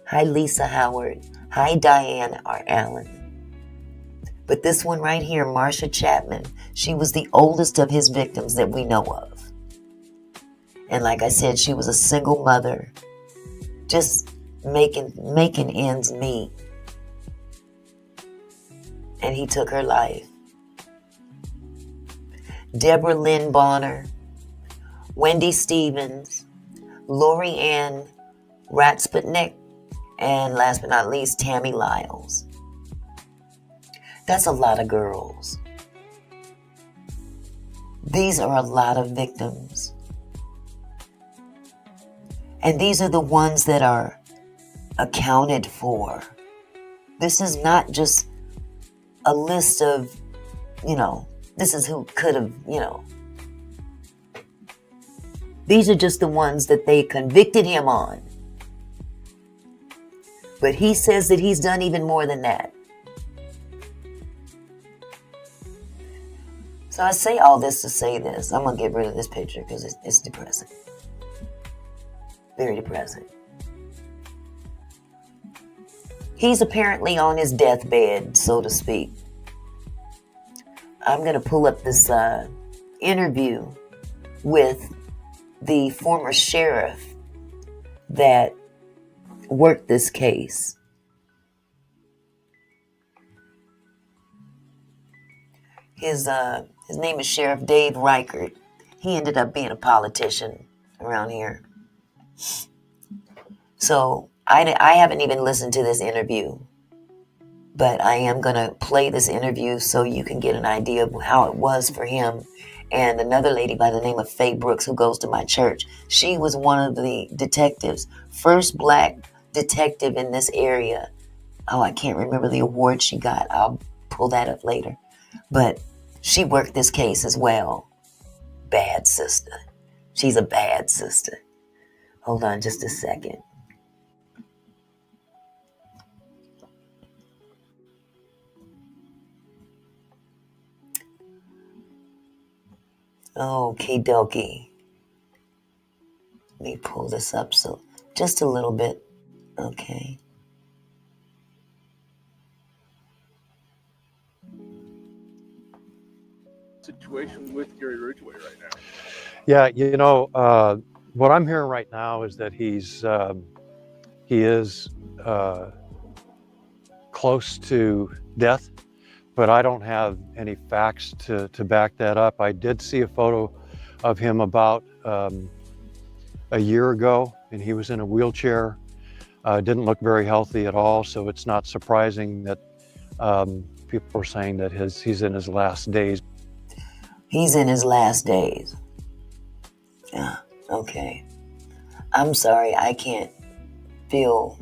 Hi, Lisa Howard. Hi, Diane R. Allen. But this one right here, Marsha Chapman, she was the oldest of his victims that we know of. And like I said, she was a single mother, just making ends meet. And he took her life. Deborah Lynn Bonner, Wendy Stevens, Lori Ann Ratsputnik, and last but not least, Tammy Lyles. That's a lot of girls. These are a lot of victims. And these are the ones that are accounted for. This is not just a list of, this is who could have, These are just the ones that they convicted him on. But he says that he's done even more than that. So I say all this to say this. I'm going to get rid of this picture because it's depressing. Very depressing. He's apparently on his deathbed, so to speak. I'm going to pull up this interview with the former sheriff that worked this case. His name is Sheriff Dave Reichert. He ended up being a politician around here. So I haven't even listened to this interview, but I am going to play this interview so you can get an idea of how it was for him. And another lady by the name of Faye Brooks, who goes to my church, she was one of the detectives, first black detective in this area. Oh, I can't remember the award she got. I'll pull that up later. But she worked this case as well. Bad sister. She's a bad sister. Hold on just a second. Okie dokie. Let me pull this up so just a little bit. Okay. Situation with Gary Ridgeway right now? Yeah, what I'm hearing right now is that he is close to death, but I don't have any facts to back that up. I did see a photo of him about a year ago, and he was in a wheelchair. Didn't look very healthy at all, so it's not surprising that people are saying that he's in his last days. He's in his last days. Yeah, okay. I'm sorry, I can't feel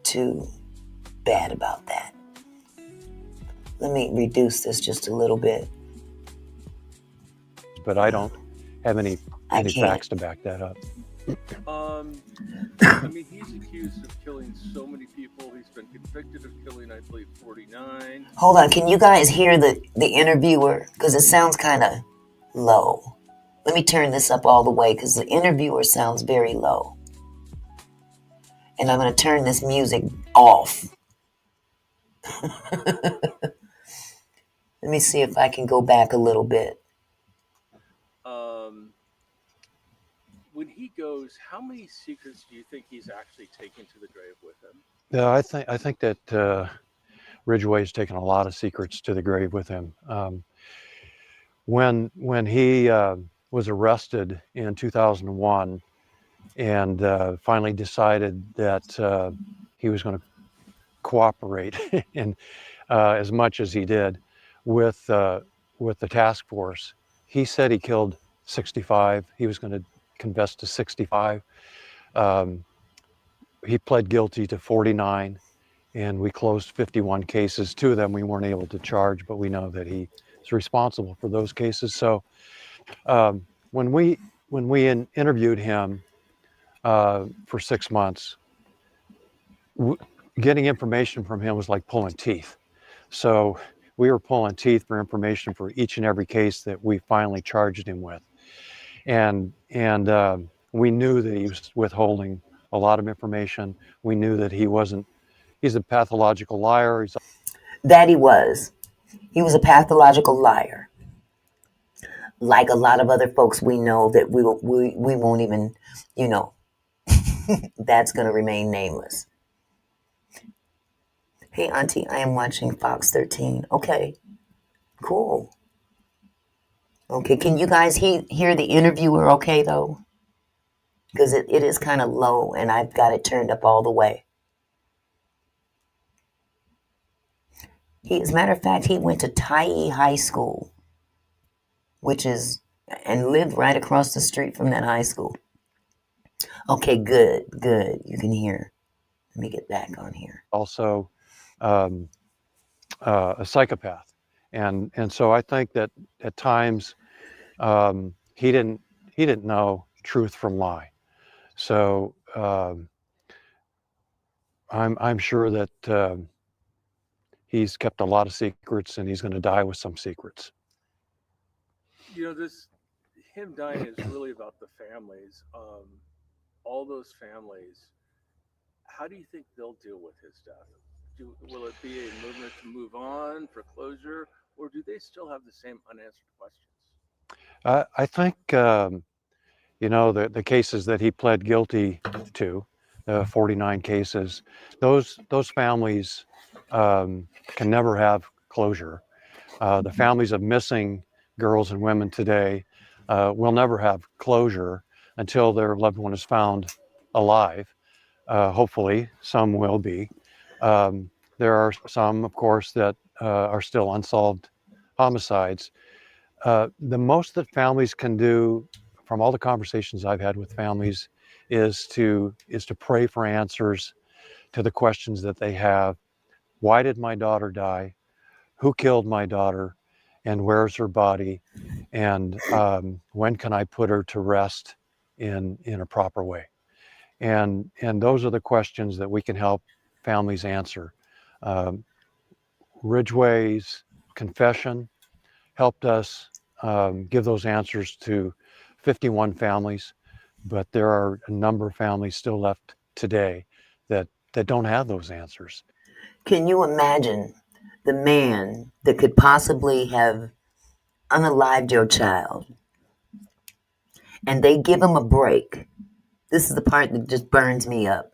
too bad about that. Let me reduce this just a little bit. But I don't have any facts to back that up. I mean, he's accused of killing so many people. He's been convicted of killing, I believe, 49. Hold on, can you guys hear the interviewer? Because it sounds kind of low. Let me turn this up all the way because the interviewer sounds very low. And I'm going to turn this music off. Let me see if I can go back a little bit. When he goes, how many secrets do you think he's actually taking to the grave with him? Yeah, I think that Ridgeway's taken a lot of secrets to the grave with him. When he was arrested in 2001 and finally decided that he was going to cooperate in as much as he did with the task force, he said he killed 65. He was going to confess to 65. He pled guilty to 49, and we closed 51 cases. 2 of them we weren't able to charge, but we know that he is responsible for those cases. So when we interviewed him for 6 months, getting information from him was like pulling teeth. So we were pulling teeth for information for each and every case that we finally charged him with. And we knew that he was withholding a lot of information. We knew that he's a pathological liar. That he was. He was a pathological liar. Like a lot of other folks we know that we won't even, that's going to remain nameless. Hey, Auntie, I am watching Fox 13. Okay, cool. Okay, can you guys hear the interviewer okay, though? Because it is kind of low, and I've got it turned up all the way. As a matter of fact, he went to Tyee High School, and lived right across the street from that high school. Okay, good. You can hear. Let me get back on here. Also, a psychopath, and so I think that at times he didn't know truth from lie. So I'm sure that he's kept a lot of secrets, and he's going to die with some secrets. Him dying is really about the families. All those families How do you think they'll deal with his death? Will it be a movement to move on for closure, or do they still have the same unanswered questions? I think the cases that he pled guilty to, the 49 cases, those families can never have closure. The families of missing girls and women today will never have closure until their loved one is found alive. Hopefully, some will be. Um, there are some, of course, that are still unsolved homicides. The most that families can do, from all the conversations I've had with families, is to pray for answers to the questions that they have. Why did my daughter die? Who killed my daughter? And where's her body? And when can I put her to rest in a proper way? And those are the questions that we can help families answer. Um, Ridgeway's confession helped us give those answers to 51 families, but there are a number of families still left today that don't have those answers. Can you imagine the man that could possibly have unalived your child and they give him a break? This is the part that just burns me up.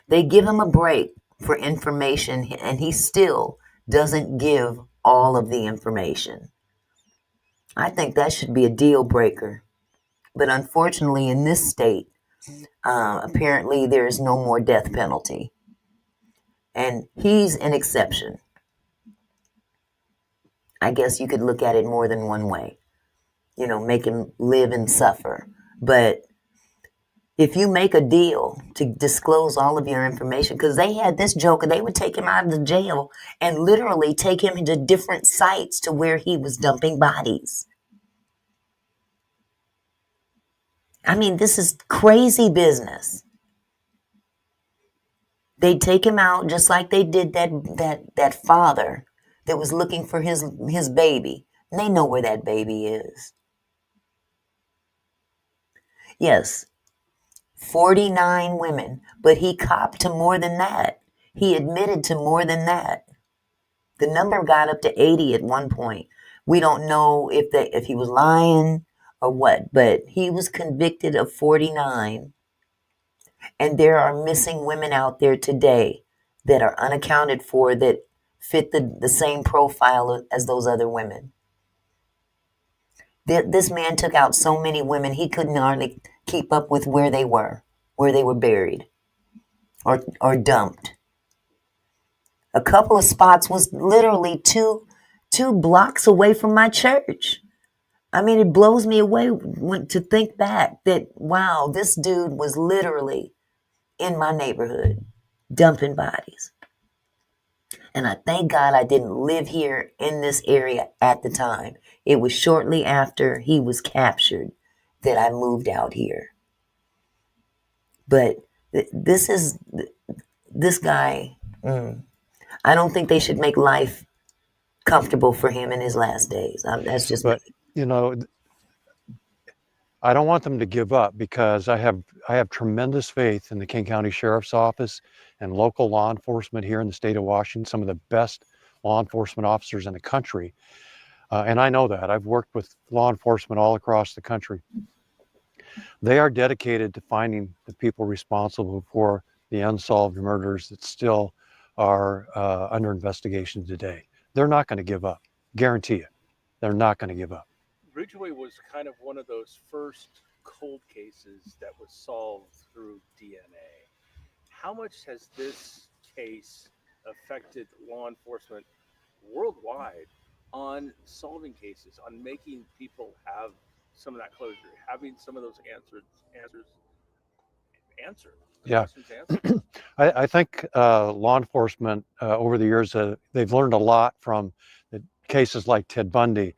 They give him a break for information and he still doesn't give all of the information. I think that should be a deal breaker. But unfortunately, in this state, apparently there is no more death penalty. And he's an exception. I guess you could look at it more than one way. Make him live and suffer. But if you make a deal to disclose all of your information, because they had this joker, they would take him out of the jail and literally take him into different sites to where he was dumping bodies. I mean, this is crazy business. They'd take him out just like they did that father that was looking for his baby. And they know where that baby is. Yes, 49 women, but he copped to more than that. He admitted to more than that. The number got up to 80 at one point. We don't know if he was lying or what, but he was convicted of 49. And there are missing women out there today that are unaccounted for that fit the same profile as those other women. This man took out so many women, he couldn't hardly keep up with where they were buried or dumped. A couple of spots was literally two blocks away from my church. I mean, it blows me away to think back that, wow, this dude was literally in my neighborhood dumping bodies. And I thank God I didn't live here in this area at the time. It was shortly after he was captured that I moved out here. But this guy, I don't think they should make life comfortable for him in his last days. That's just me. But you know, I don't want them to give up, because I have tremendous faith in the King County Sheriff's Office and local law enforcement here in the state of Washington, some of the best law enforcement officers in the country. And I know that. I've worked with law enforcement all across the country. They are dedicated to finding the people responsible for the unsolved murders that still are under investigation today. They're not going to give up. Guarantee it. They're not going to give up. Ridgeway was kind of one of those first cold cases that was solved through DNA. How much has this case affected law enforcement worldwide on solving cases, on making people have some of that closure, having some of those answered, the Yeah. questions answered? I think law enforcement over the years, they've learned a lot from the cases like Ted Bundy,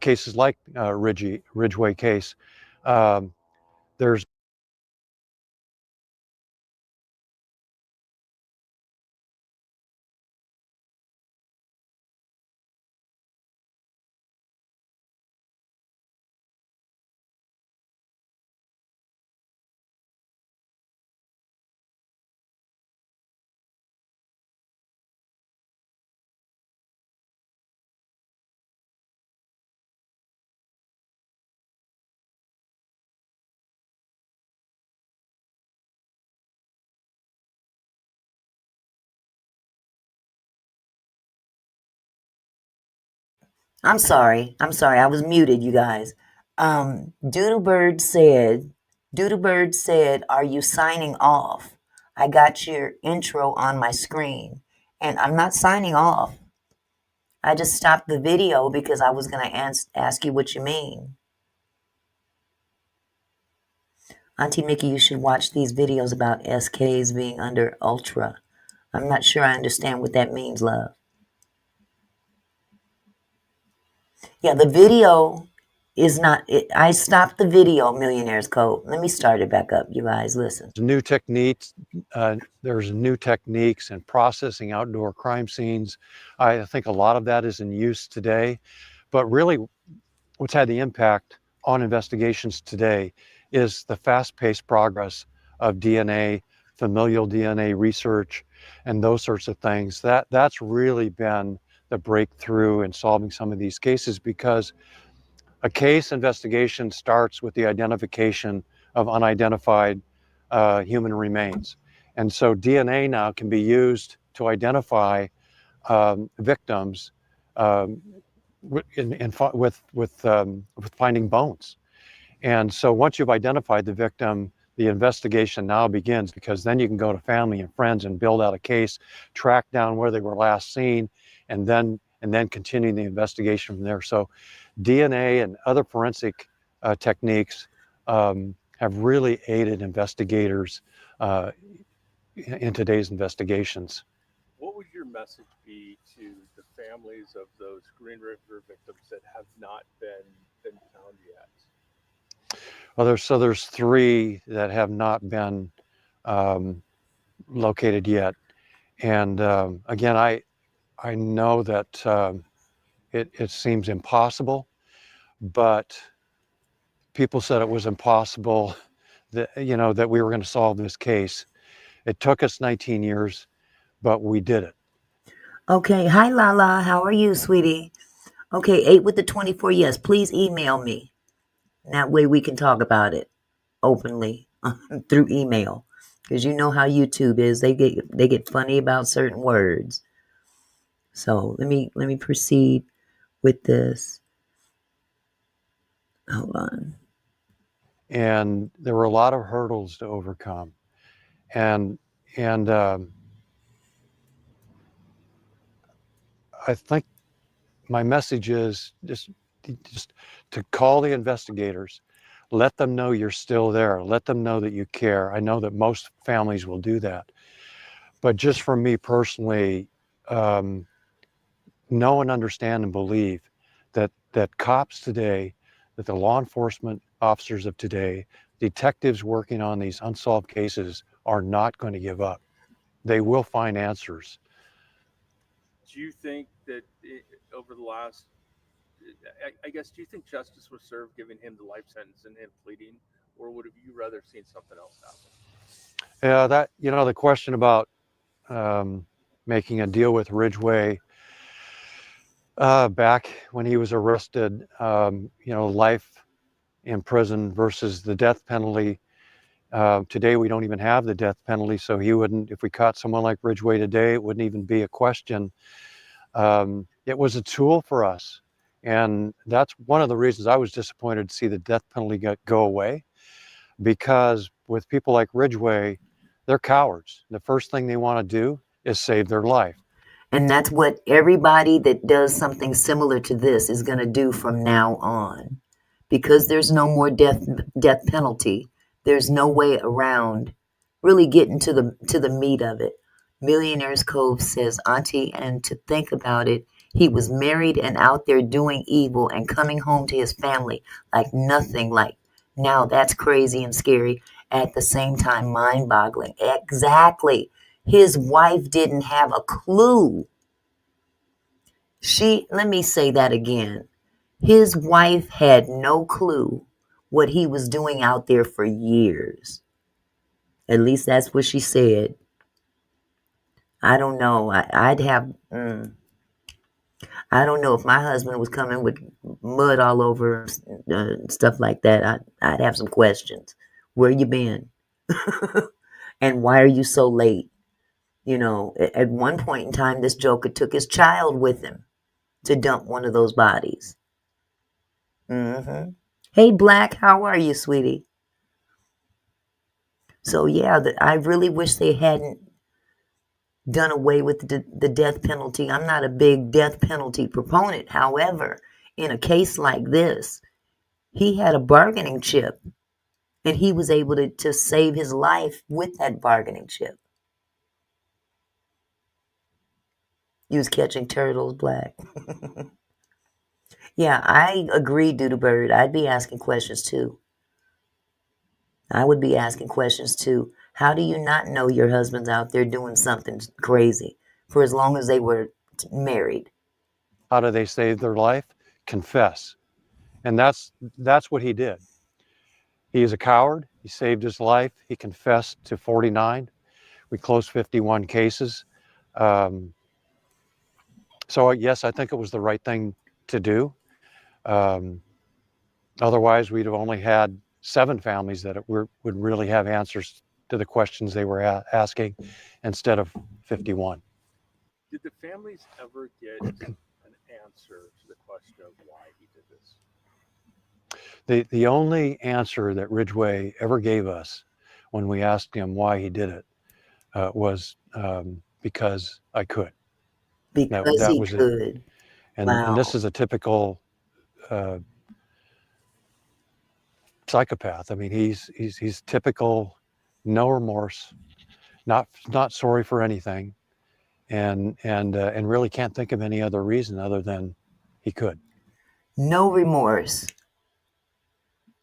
cases like Ridgeway case. There's I'm sorry. I was muted, you guys. Doodlebird said, "Are you signing off? I got your intro on my screen, and I'm not signing off. I just stopped the video because I was going to ask you what you mean." Auntie Mickey, you should watch these videos about SKs being under ultra. I'm not sure I understand what that means, love. Yeah, the video is not. I stopped the video, Millionaire's Code. Let me start it back up, you guys. Listen. New techniques, there's new techniques in processing outdoor crime scenes. I think a lot of that is in use today, but really what's had the impact on investigations today is the fast-paced progress of DNA, familial DNA research, and those sorts of things. That's really been the breakthrough in solving some of these cases, because a case investigation starts with the identification of unidentified human remains. And so DNA now can be used to identify victims um, with finding bones. And so once you've identified the victim, the investigation now begins, because then you can go to family and friends and build out a case, track down where they were last seen, and then continue the investigation from there. So DNA and other forensic techniques have really aided investigators in today's investigations. What would your message be to the families of those Green River victims that have not been found yet? Well, there's three that have not been located yet, and again, I know that it seems impossible, but people said it was impossible that that we were going to solve this case. It took us 19 years, but we did it. Okay. Hi, Lala. How are you, sweetie? Okay, 8 with the 24. Yes, please email me. That way we can talk about it openly through email. Because you know how YouTube is. They get funny about certain words. So let me proceed with this. Hold on. And there were a lot of hurdles to overcome, and I think my message is just to call the investigators, let them know you're still there, let them know that you care. I know that most families will do that, but just for me personally, know and understand and believe that cops today, that the law enforcement officers of today, detectives working on these unsolved cases, are not going to give up. They will find answers. Do you think that over the last, I guess, do you think justice was served giving him the life sentence and him pleading, or would have you rather seen something else happen? Yeah, that the question about making a deal with Ridgeway back when he was arrested, life in prison versus the death penalty. Today, we don't even have the death penalty, so he wouldn't, if we caught someone like Ridgeway today, it wouldn't even be a question. It was a tool for us. And that's one of the reasons I was disappointed to see the death penalty go away, because with people like Ridgeway, they're cowards. The first thing they want to do is save their life. And that's what everybody that does something similar to this is going to do from now on. Because there's no more death penalty, there's no way around really getting to the meat of it. Millionaire's Cove says, Auntie, and to think about it, he was married and out there doing evil and coming home to his family like nothing. Like, now that's crazy and scary. At the same time, mind-boggling. Exactly. His wife didn't have a clue. Let me say that again. His wife had no clue what he was doing out there for years. At least that's what she said. I don't know. I don't know if my husband was coming with mud all over stuff like that. I'd have some questions. Where you been? And why are you so late? At one point in time, this joker took his child with him. to dump one of those bodies. Hey, Black, how are you, sweetie? So yeah, I really wish they hadn't done away with the death penalty. I'm not a big death penalty proponent. However, in a case like this, he had a bargaining chip, and he was able to save his life with that bargaining chip. You was catching turtles, Black. Yeah, I agree, Doodle Bird. I'd be asking questions too. I would be asking questions too. How do you not know your husband's out there doing something crazy for as long as they were married? How do they save their life? Confess. And that's what he did. He is a coward. He saved his life. He confessed to 49. We closed 51 cases. So yes, I think it was the right thing to do. Otherwise, we'd have only had 7 families that would really have answers to the questions they were asking instead of 51. Did the families ever get an answer to the question of why he did this? The only answer that Ridgeway ever gave us when we asked him why he did it was because I could. Because that he was it. could. And this Wow. is a typical psychopath. I mean, he's typical, no remorse, not sorry for anything, and really can't think of any other reason other than he could. No remorse.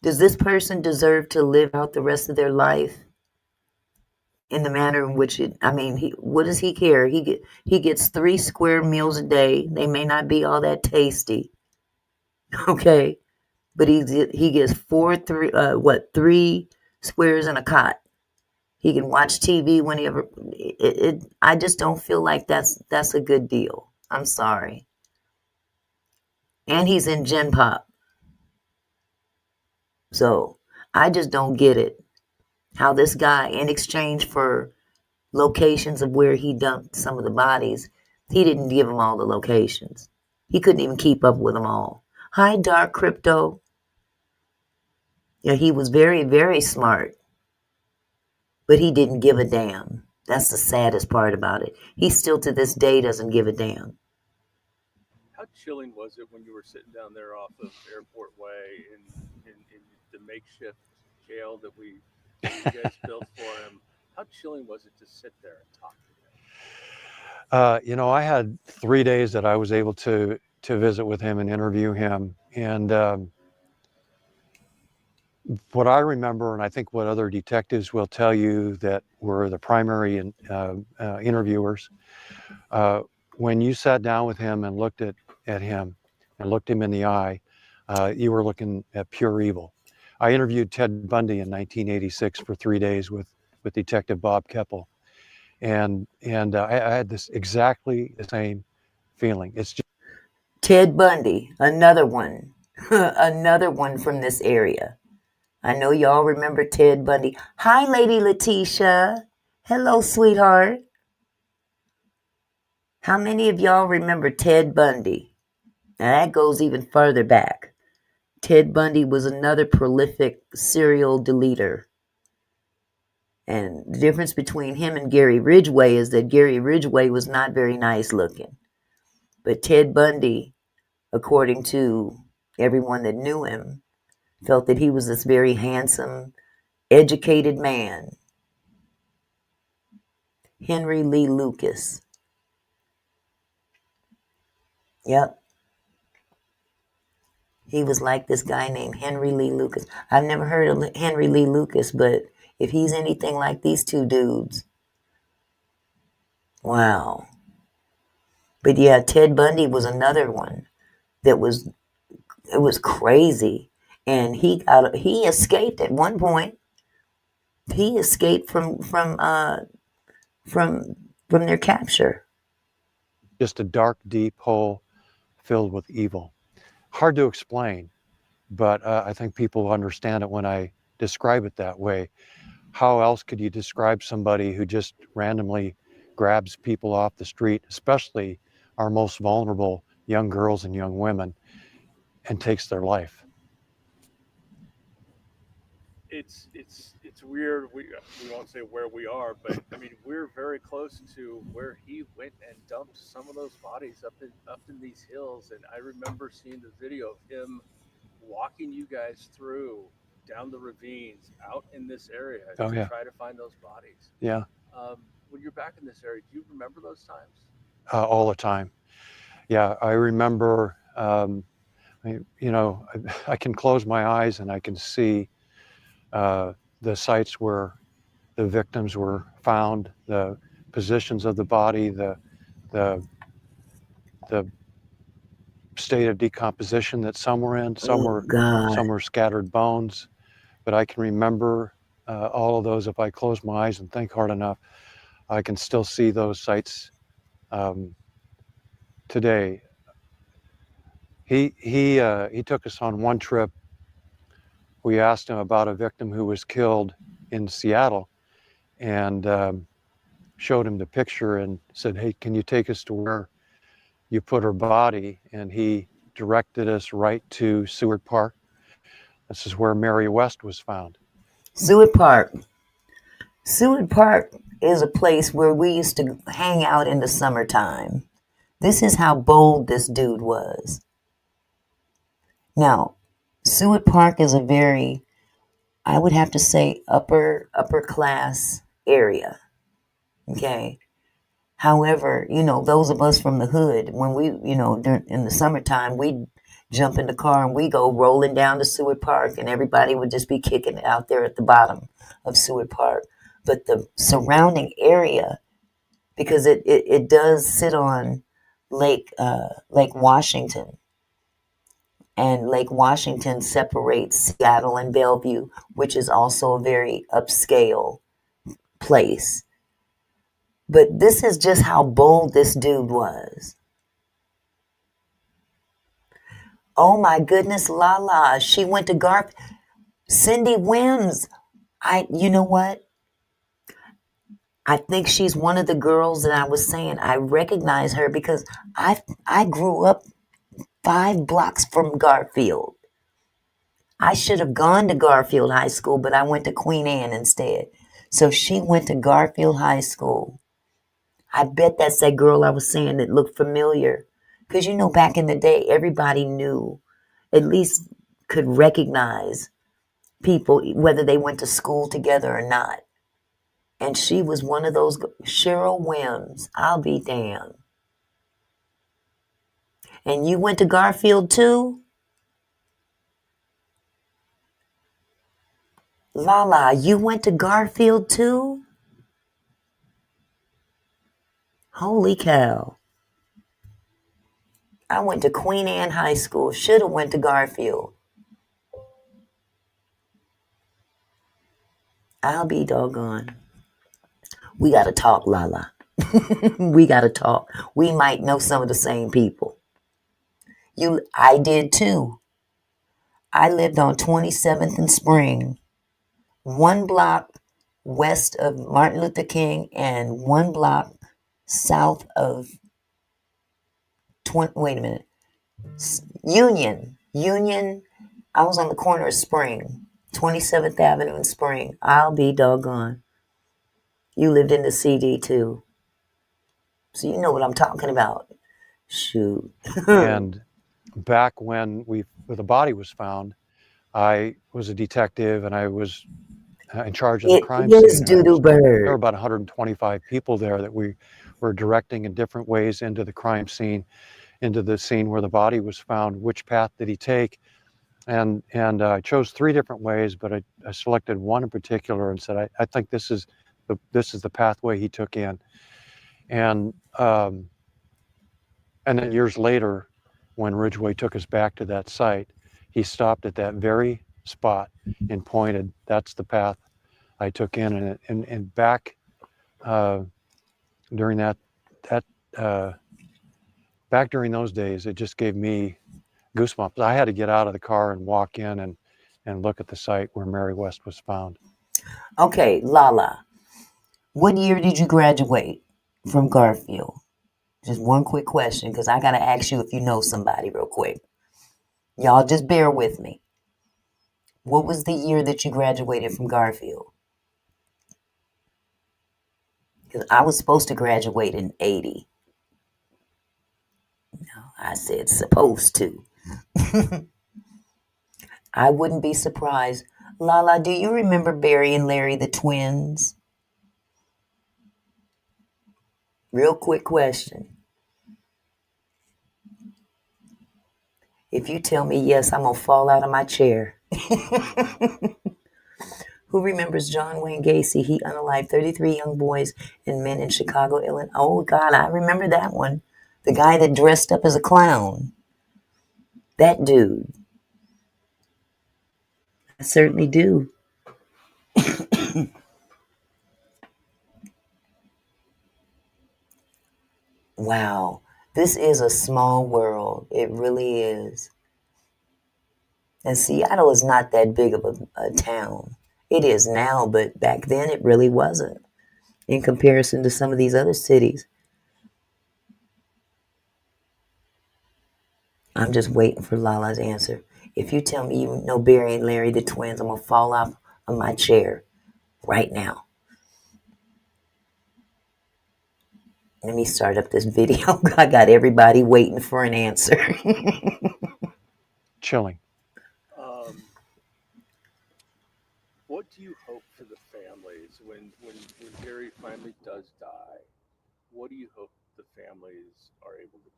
Does this person deserve to live out the rest of their life in the manner in which what does he care? He gets 3 square meals a day. They may not be all that tasty. Okay? But he gets 3 squares and a cot. He can watch TV whenever. I just don't feel like that's a good deal. I'm sorry. And he's in Gen Pop. So I just don't get it. How this guy, in exchange for locations of where he dumped some of the bodies, he didn't give them all the locations. He couldn't even keep up with them all. Hi, Dark Crypto. Yeah, he was very, very smart, but he didn't give a damn. That's the saddest part about it. He still to this day doesn't give a damn. How chilling was it when you were sitting down there off of Airport Way in the makeshift jail that you guys built for him? How chilling was it to sit there and talk to him? I had 3 days that I was able to visit with him and interview him, and what I remember, and I think what other detectives will tell you that were the primary interviewers, when you sat down with him and looked at him and looked him in the eye, you were looking at pure evil. I interviewed Ted Bundy in 1986 for 3 days with Detective Bob Keppel, and I had this exactly the same feeling. It's just Ted Bundy, another one. Another one from this area. I know y'all remember Ted Bundy. Hi, Lady Letitia. Hello, sweetheart. How many of y'all remember Ted Bundy? Now that goes even further back. Ted Bundy was another prolific serial deleter. And the difference between him and Gary Ridgway is that Gary Ridgway was not very nice looking. But Ted Bundy, according to everyone that knew him, felt that he was this very handsome, educated man. Henry Lee Lucas. Yep. He was like this guy named Henry Lee Lucas. I've never heard of Henry Lee Lucas, but if he's anything like these 2 dudes, wow. But yeah, Ted Bundy was another one that was crazy, and he escaped at one point. He escaped from their capture. just a dark, deep hole filled with evil. Hard to explain, but I think people understand it when I describe it that way. How else could you describe somebody who just randomly grabs people off the street, especially our most vulnerable young girls and young women and takes their life. It's weird. We won't say where we are, but I mean we're very close to where he went and dumped some of those bodies up in these hills. And I remember seeing the video of him walking you guys through down the ravines out in this area Oh, to yeah. try to find those bodies. Yeah. When you're back in this area, do you remember those times? All the time. Yeah, I remember, you know, I can close my eyes and I can see the sites where the victims were found, the positions of the body, the the state of decomposition that some were in, some Oh God. were scattered bones. But I can remember all of those. If I close my eyes and think hard enough, I can still see those sites today. He took us on one trip. We asked him about a victim who was killed in Seattle, and showed him the picture and said, "Hey, can you take us to where you put her body?" And he directed us right to Seward Park. This is where Mary West was found. Seward Park. Seward Park is a place where we used to hang out in the summertime. This is how bold this dude was. Now, Seward Park is a very, I would have to say, upper class area. Okay. However, you know, those of us from the hood, when we, you know, in the summertime, we'd jump in the car and we go rolling down to Seward Park, and everybody would just be kicking it out there at the bottom of Seward Park. But the surrounding area, because it does sit on Lake Washington, and Lake Washington separates Seattle and Bellevue, which is also a very upscale place. But this is just how bold this dude was. Oh my goodness, Lala. She went to Garth. Cindy Wims. You know what? I think she's one of the girls that I was saying. I recognize her because I grew up 5 blocks from Garfield. I should have gone to Garfield High School, but I went to Queen Anne instead. So she went to Garfield High School. I bet that's that girl I was saying that looked familiar. Because, you know, back in the day, everybody knew, at least could recognize people, whether they went to school together or not. And she was one of those, Cheryl Wims, I'll be damned. And you went to Garfield too? Lala, you went to Garfield too? Holy cow. I went to Queen Anne High School. Should have went to Garfield. I'll be doggone. We got to talk, Lala. We got to talk. We might know some of the same people. I did too. I lived on 27th and Spring, 1 block west of Martin Luther King and 1 block south of Union. I was on the corner of Spring, 27th Avenue and Spring. I'll be doggone. You lived in the CD too. So you know what I'm talking about. Shoot. And back when the body was found, I was a detective and I was in charge of the crime scene. Is Doodoo There were Bird. about 125 people there that we were directing in different ways into the crime scene, into the scene where the body was found. Which path did he take? And I chose 3 different ways, but I selected one in particular and said, I think this is the pathway he took in. And then years later, when Ridgeway took us back to that site, he stopped at that very spot and pointed, "That's the path I took in." And back during back during those days, it just gave me goosebumps. I had to get out of the car and walk in and look at the site where Mary West was found. Okay, Lala. What year did you graduate from Garfield? Just one quick question, because I got to ask you if you know somebody real quick. Y'all just bear with me. What was the year that you graduated from Garfield? Because I was supposed to graduate in 80. No, I said supposed to. I wouldn't be surprised. Lala, do you remember Barry and Larry the twins? Real quick question. If you tell me yes, I'm going to fall out of my chair. Who remembers John Wayne Gacy? He unalived 33 young boys and men in Chicago, Illinois. Oh, God, I remember that one. The guy that dressed up as a clown. That dude. I certainly do. Wow. This is a small world. It really is. And Seattle is not that big of a town. It is now, but back then it really wasn't in comparison to some of these other cities. I'm just waiting for Lala's answer. If you tell me you know Barry and Larry the twins, I'm going to fall off of my chair right now. Let me start up this video. I got everybody waiting for an answer. Chilling. What do you hope for the families when Gary finally does die? What do you hope the families are able to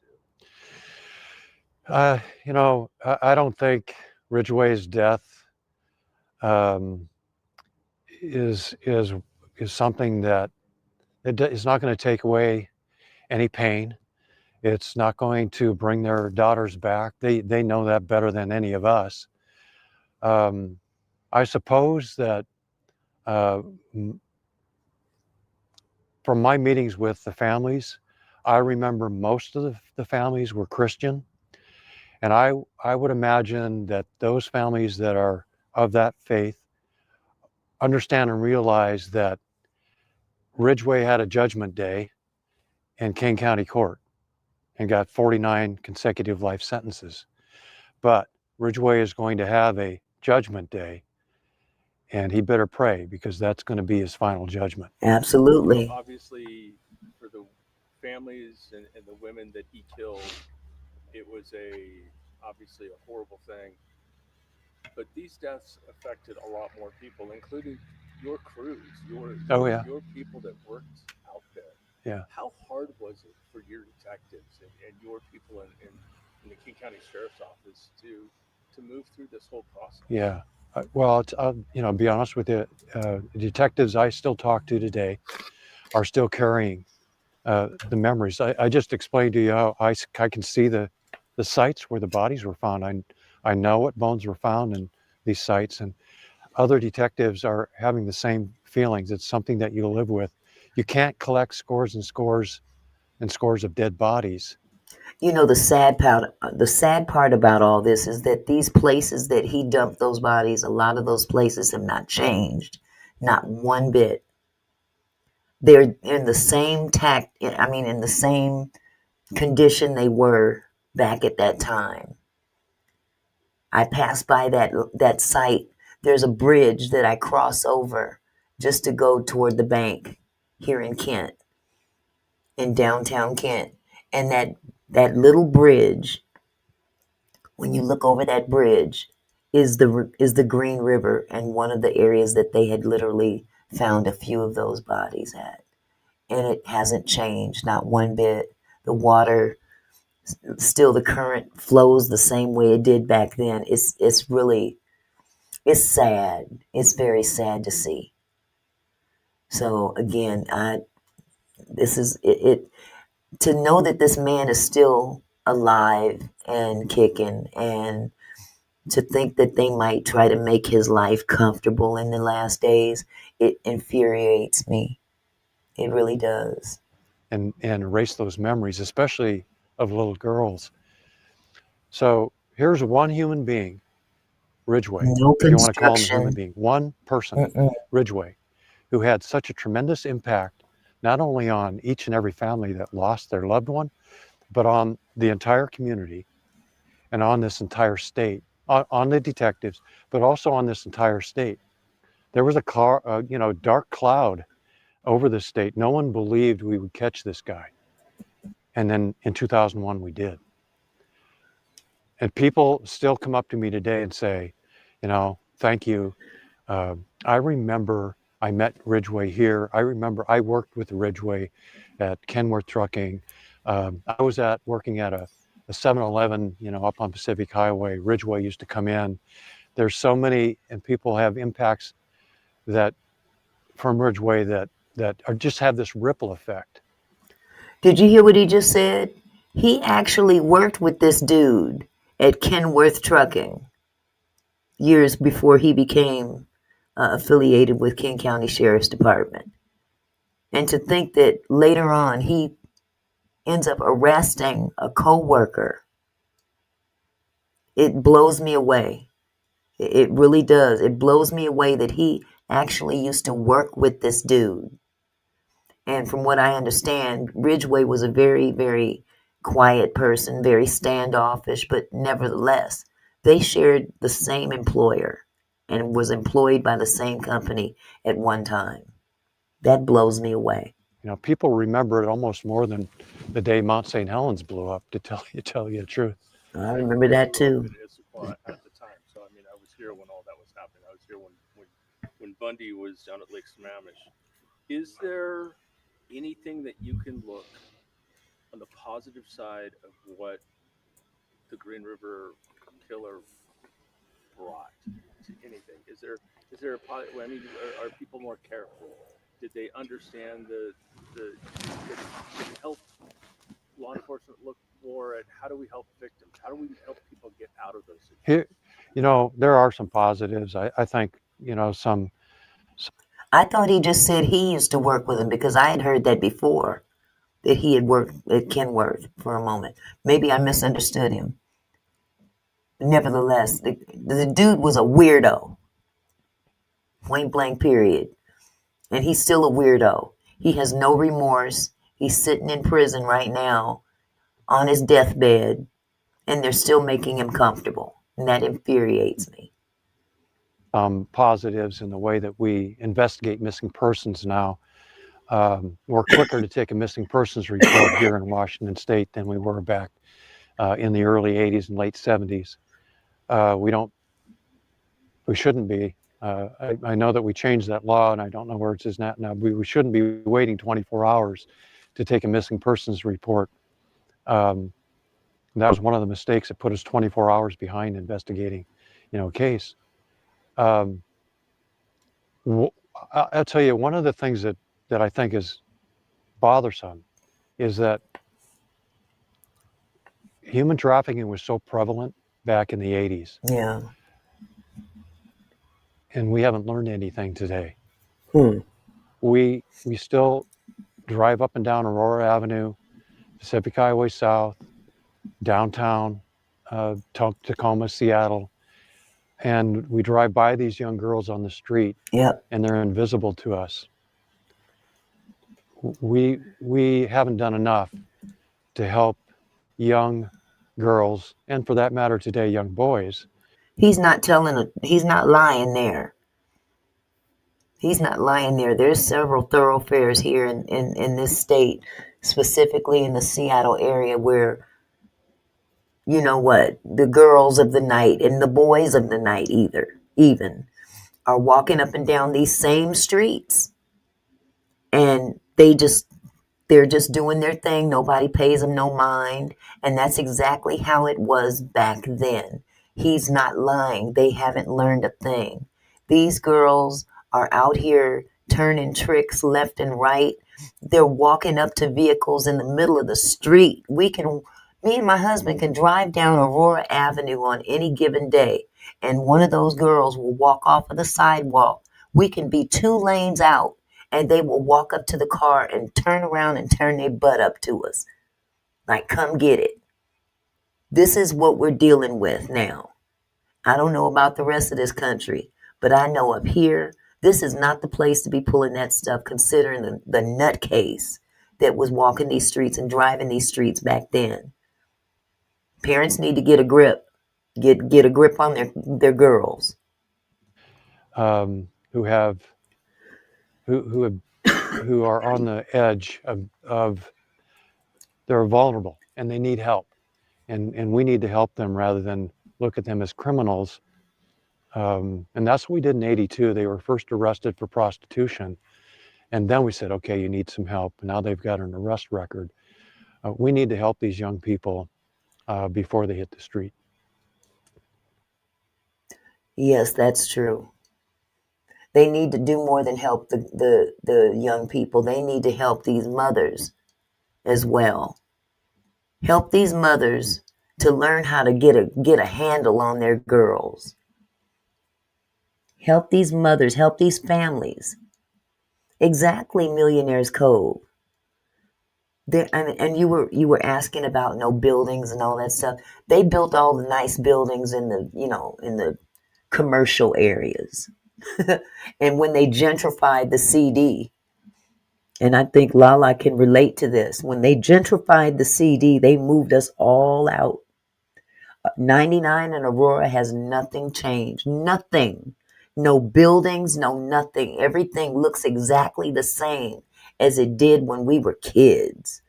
do? I don't think Ridgeway's death is something that is not going to take away any pain. It's not going to bring their daughters back. They know that better than any of us. I suppose that from my meetings with the families, I remember most of the families were Christian. And I would imagine that those families that are of that faith understand and realize that Ridgeway had a judgment day in King County Court and got 49 consecutive life sentences. But Ridgeway is going to have a judgment day, and he better pray, because that's going to be his final judgment. Absolutely. Obviously, for the families and the women that he killed, it was obviously a horrible thing. But these deaths affected a lot more people, including your crews, your people that worked out there. Yeah. How hard was it for your detectives and your people in the King County Sheriff's Office to move through this whole process? Yeah. Well, I'll be honest with you. Detectives I still talk to today are still carrying the memories. I just explained to you how I can see the sites where the bodies were found. I know what bones were found in these sites, and other detectives are having the same feelings. It's something that you live with. You can't collect scores and scores and scores of dead bodies. You know, the sad part about all this is that these places that he dumped those bodies, a lot of those places have not changed, not one bit. They're in the same in the same condition they were back at that time. I passed by that site. There's a bridge that I cross over just to go toward the bank here in Kent, in downtown Kent. And that little bridge, when you look over that bridge, is the Green River, and one of the areas that they had literally found a few of those bodies at. And it hasn't changed, not one bit. The water, still the current flows the same way it did back then. It's sad. It's very sad to see. So again, this is it. To know that this man is still alive and kicking, and to think that they might try to make his life comfortable in the last days, it infuriates me. It really does. And erase those memories, especially of little girls. So here's one human being, Ridgeway, No if you want to call him a construction. human being, one person, Mm-mm. Ridgeway, who had such a tremendous impact not only on each and every family that lost their loved one, but on the entire community and on this entire state, on the detectives, but also on this entire state. There was a dark cloud over the state. No one believed we would catch this guy. And then in 2001, we did. And people still come up to me today and say, thank you. I remember I met Ridgeway here. I remember I worked with Ridgeway at Kenworth Trucking. I was working at a 7-Eleven, up on Pacific Highway. Ridgeway used to come in. There's so many, and people have impacts that from Ridgeway that just have this ripple effect. Did you hear what he just said? He actually worked with this dude at Kenworth Trucking years before he became affiliated with King County Sheriff's Department. And to think that later on he ends up arresting a co-worker, it blows me away. It really does. It blows me away that he actually used to work with this dude. And from what I understand, Ridgeway was a very, very quiet person, very standoffish, but nevertheless, they shared the same employer and was employed by the same company at one time. That blows me away. People remember it almost more than the day Mount St. Helens blew up, to tell you the truth. I remember that too. At the time, so I mean, I was here when all that was happening. I was here when Bundy was down at Lake Sammamish. Is there anything that you can look on the positive side of what the Green River killer brought to anything? Is there I mean, are people more careful? Did they understand did it help law enforcement look more at how do we help victims? How do we help people get out of those situations? Here, there are some positives. I think, some. I thought he just said he used to work with him because I had heard that before, that he had worked at Kenworth for a moment. Maybe I misunderstood him. Nevertheless, the dude was a weirdo. Point blank period. And he's still a weirdo. He has no remorse. He's sitting in prison right now on his deathbed, and they're still making him comfortable. And that infuriates me. Positives in the way that we investigate missing persons now. We're quicker to take a missing persons report here in Washington State than we were back in the early 80s and late 70s. We shouldn't be. I know that we changed that law, and I don't know where it is now. We shouldn't be waiting 24 hours to take a missing persons report. That was one of the mistakes that put us 24 hours behind investigating, a case. I'll tell you, one of the things that I think is bothersome is that human trafficking was so prevalent back in the 80s. Yeah. And we haven't learned anything today. We still drive up and down Aurora Avenue, Pacific Highway South, downtown, Tacoma, Seattle, and we drive by these young girls on the street. Yep. And they're invisible to us. We haven't done enough to help young girls, and for that matter today, young boys. He's not lying there. He's not lying there. There's several thoroughfares here in this state, specifically in the Seattle area, where, the girls of the night and the boys of the night even are walking up and down these same streets. And they're just doing their thing. Nobody pays them no mind. And that's exactly how it was back then. He's not lying. They haven't learned a thing. These girls are out here turning tricks left and right. They're walking up to vehicles in the middle of the street. Me and my husband can drive down Aurora Avenue on any given day, and one of those girls will walk off of the sidewalk. We can be 2 lanes out, and they will walk up to the car and turn around and turn their butt up to us. Like, come get it. This is what we're dealing with now. I don't know about the rest of this country, but I know up here, This is not the place to be pulling that stuff, considering the nutcase that was walking these streets and driving these streets back then. Parents need to get a grip. Get a grip on their girls. Who have who are on the edge of they're vulnerable and they need help, and we need to help them rather than look at them as criminals. And that's what we did in '82. They were first arrested for prostitution, and then we said, okay, you need some help. Now they've got an arrest record. We need to help these young people before they hit the street. Yes, that's true. They need to do more than help the young people. They need to help these mothers as well. Help these mothers to learn how to get a handle on their girls. Help these mothers, help these families. Exactly, Millionaire's Cove. And you were asking about no buildings and all that stuff. They built all the nice buildings in the commercial areas. And when they gentrified the CD, and I think Lala can relate to this, when they gentrified the CD, they moved us all out. 99 and Aurora has nothing changed. Nothing. No buildings, no nothing. Everything looks exactly the same as it did when we were kids.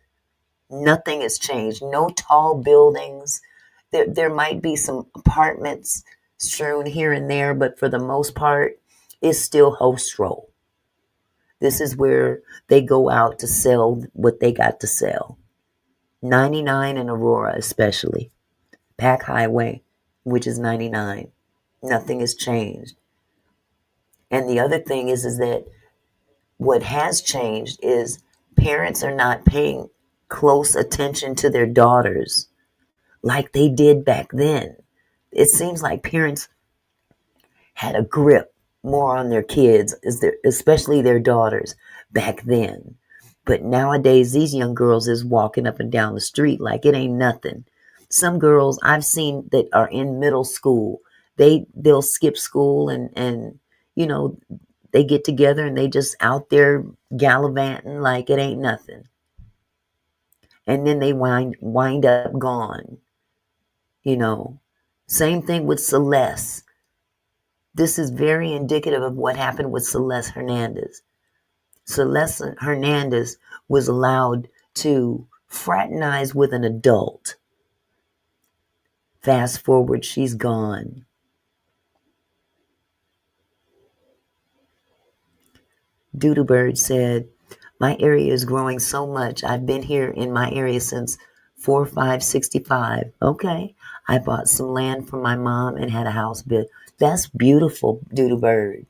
Nothing has changed. No tall buildings. There might be some apartments strewn here and there, but for the most part, it's still host row. This is where they go out to sell what they got to sell. 99 and Aurora especially. Pack Highway, which is 99. Nothing has changed. And the other thing is that what has changed is parents are not paying close attention to their daughters like they did back then. It seems like parents had a grip more on their kids, especially their daughters, back then. But nowadays, these young girls is walking up and down the street like it ain't nothing. Some girls I've seen that are in middle school, they'll skip school and they get together and they just out there gallivanting like it ain't nothing. And then they wind up gone. Same thing with Celeste. This is very indicative of what happened with Celeste Hernandez. Celeste Hernandez was allowed to fraternize with an adult. Fast forward, she's gone. Doodlebird said, my area is growing so much. I've been here in my area since 4565. Okay. I bought some land from my mom and had a house built. That's beautiful, Doodlebird.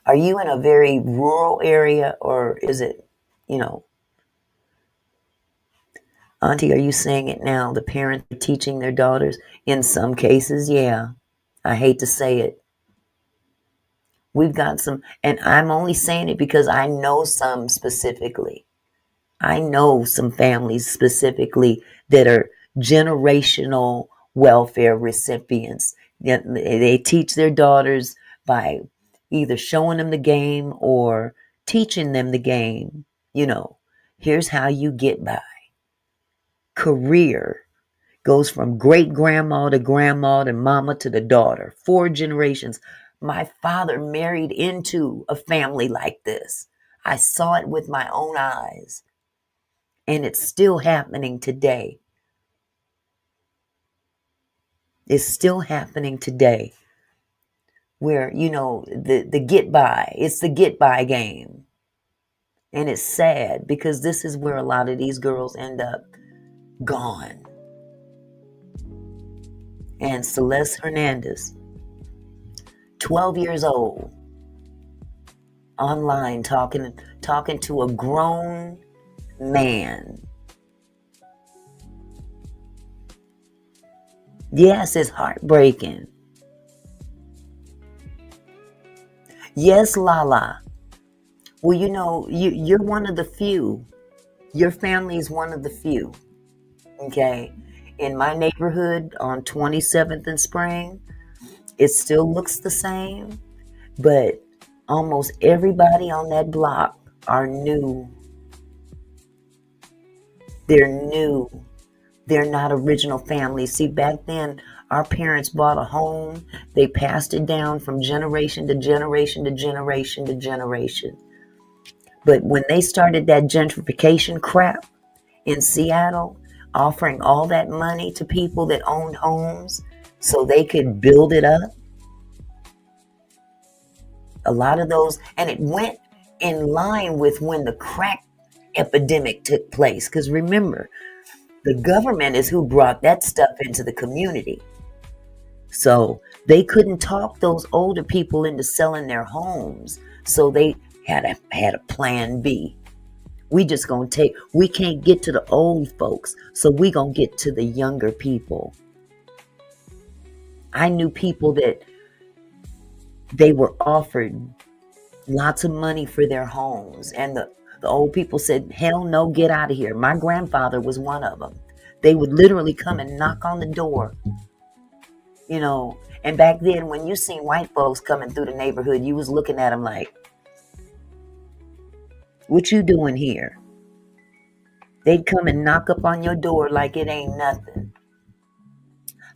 Are you in a very rural area or is it, Auntie, are you saying it now? The parents are teaching their daughters? In some cases, yeah. I hate to say it. We've got some, and I'm only saying it because I know some specifically. I know some families specifically that are generational welfare recipients. They teach their daughters by either showing them the game or teaching them the game. Here's how you get by. Career goes from great grandma to mama to the daughter. 4 generations. My father married into a family like this. I saw it with my own eyes. And it's still happening today. It's still happening today. Where, the get by. It's the get by game. And it's sad because this is where a lot of these girls end up gone. And Celeste Hernandez, 12 years old, online talking to a grown man. Yes, it's heartbreaking. Yes, Lala. Well, you're one of the few. Your family is one of the few. Okay? In my neighborhood on 27th and Spring, it still looks the same. But almost everybody on that block are new. They're new. They're not original families. See, back then, our parents bought a home. They passed it down from generation to generation to generation to generation. But when they started that gentrification crap in Seattle, offering all that money to people that owned homes so they could build it up, a lot of those, and it went in line with when the crack epidemic took place. Because remember, the government is who brought that stuff into the community. So they couldn't talk those older people into selling their homes. So they had a plan B. We can't get to the old folks, so we gonna get to the younger people. I knew people that they were offered lots of money for their homes, and the old people said, hell no, get out of here. My grandfather was one of them. They would literally come and knock on the door, and back then when you seen white folks coming through the neighborhood, you was looking at them like, what you doing here? They'd come and knock up on your door like it ain't nothing.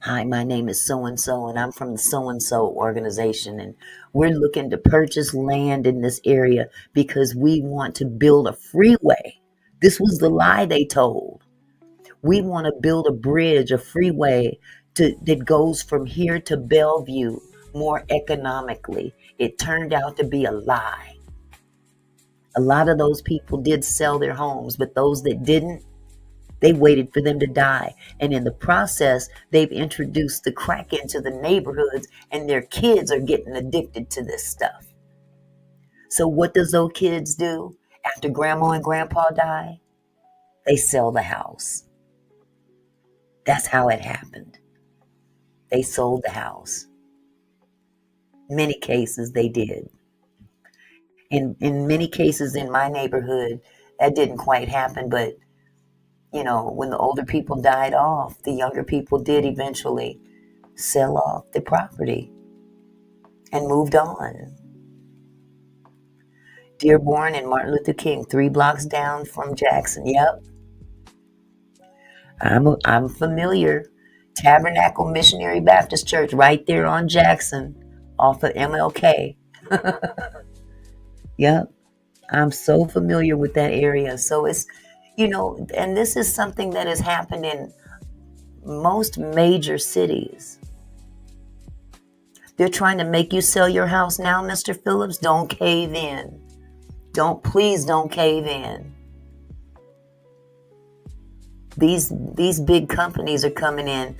Hi, my name is so-and-so, and I'm from the so-and-so organization, and we're looking to purchase land in this area because we want to build a freeway. This was the lie they told. We want to build a bridge, a freeway that goes from here to Bellevue more economically. It turned out to be a lie. A lot of those people did sell their homes, but those that didn't, they waited for them to die. And in the process, they've introduced the crack into the neighborhoods, and their kids are getting addicted to this stuff. So what does those kids do after grandma and grandpa die? They sell the house. That's how it happened. They sold the house. Many cases they did. In many cases in my neighborhood, that didn't quite happen, but when the older people died off, the younger people did eventually sell off the property and moved on. Dearborn and Martin Luther King, 3 blocks down from Jackson. Yep. I'm familiar. Tabernacle Missionary Baptist Church right there on Jackson off of MLK. Yep. I'm so familiar with that area. So it's, and this is something that has happened in most major cities. They're trying to make you sell your house now, Mr. Phillips. Don't cave in. Please don't cave in. These big companies are coming in,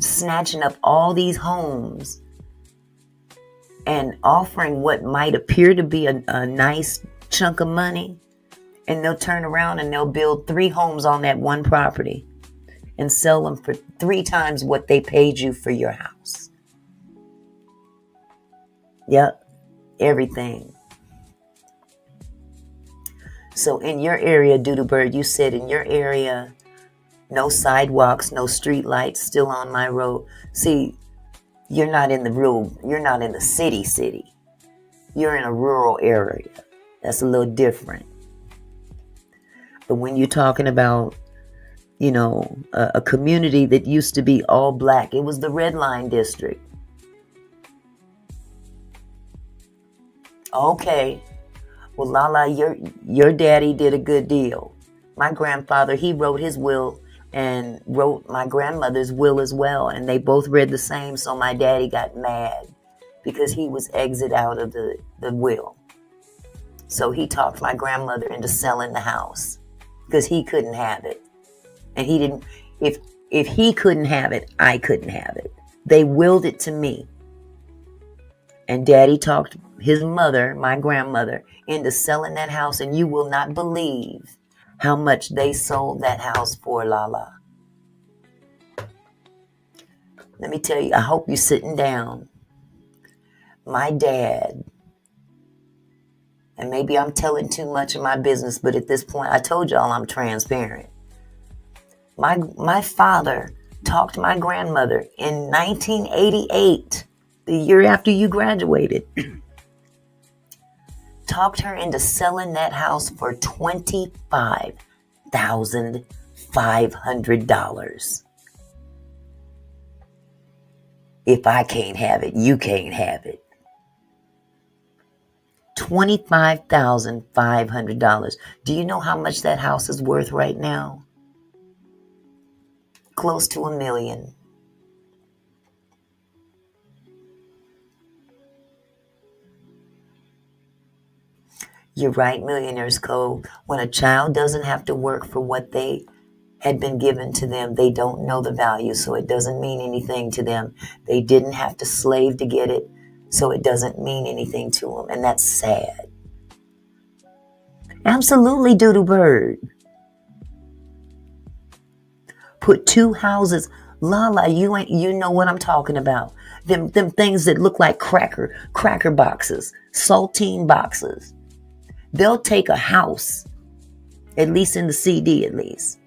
snatching up all these homes and offering what might appear to be a nice chunk of money. And they'll turn around and they'll build 3 homes on that one property and sell them for 3 times what they paid you for your house. Yep, everything. So in your area, Doodle Bird, you said in your area, no sidewalks, no street lights, still on my road. See, you're not in the city. You're in a rural area. That's a little different. But when you're talking about, a community that used to be all black, it was the Red Line District. Okay. Well, Lala, your daddy did a good deal. My grandfather, he wrote his will and wrote my grandmother's will as well. And they both read the same. So my daddy got mad because he was exited out of the will. So he talked my grandmother into selling the house because he couldn't have it. And he didn't, if he couldn't have it, I couldn't have it. They willed it to me. And Daddy talked his mother, my grandmother, into selling that house. And you will not believe how much they sold that house for, Lala. Let me tell you, I hope you're sitting down. My dad, and maybe I'm telling too much of my business, but at this point, I told y'all I'm transparent. My father talked my grandmother in 1988, the year after you graduated. talked her into selling that house for $25,500. If I can't have it, you can't have it. $25,500. Do you know how much that house is worth right now? Close to $1 million. You're right, Millionaires Code. When a child doesn't have to work for what they had been given to them, they don't know the value, so it doesn't mean anything to them. They didn't have to slave to get it, so it doesn't mean anything to them, and that's sad. Absolutely, Doodle Bird. Put 2 houses. Lala, you know what I'm talking about. Them things that look like cracker boxes, saltine boxes. They'll take a house, at least in the CD at least.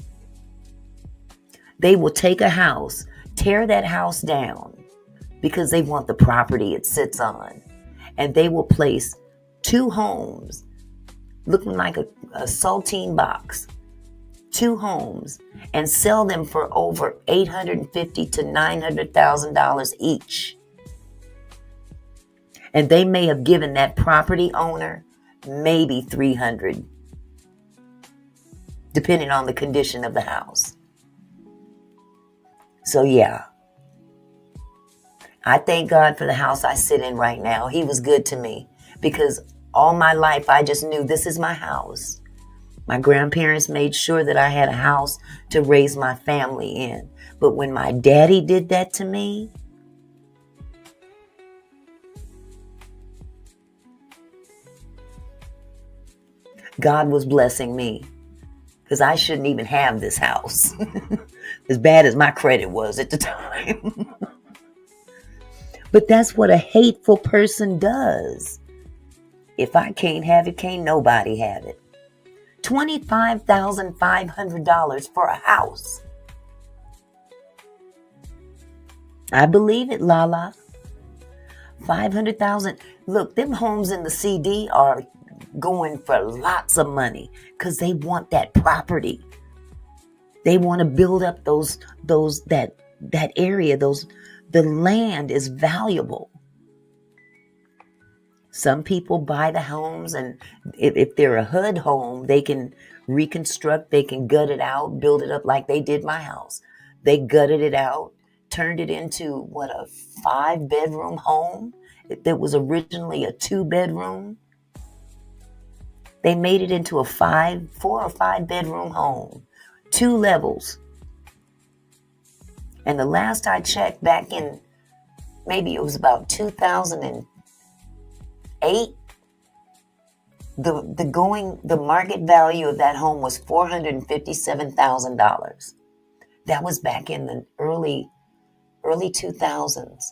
They will take a house, tear that house down because they want the property it sits on. And they will place 2 homes looking like a saltine box, 2 homes, and sell them for over $850,000 to $900,000 each. And they may have given that property owner maybe $300,000, depending on the condition of the house. So yeah, I thank God for the house I sit in right now. He was good to me because all my life I just knew this is my house. My grandparents made sure that I had a house to raise my family in. But when my daddy did that to me, God was blessing me because I shouldn't even have this house. As bad as my credit was at the time. But that's what a hateful person does. If I can't have it, can't nobody have it. $25,500 for a house. I believe it, Lala. 500,000. Look, them homes in the CD are going for lots of money because they want that property. They want to build up that area. The land is valuable. Some people buy the homes, and if they're a HUD home, they can reconstruct, they can gut it out, build it up like they did my house. They gutted it out, turned it into a 5-bedroom home that was originally a 2-bedroom. They made it into a 4 or 5 bedroom home, 2 levels. And the last I checked back in, maybe it was about 2008, the market value of that home was $457,000. That was back in the early 2000s.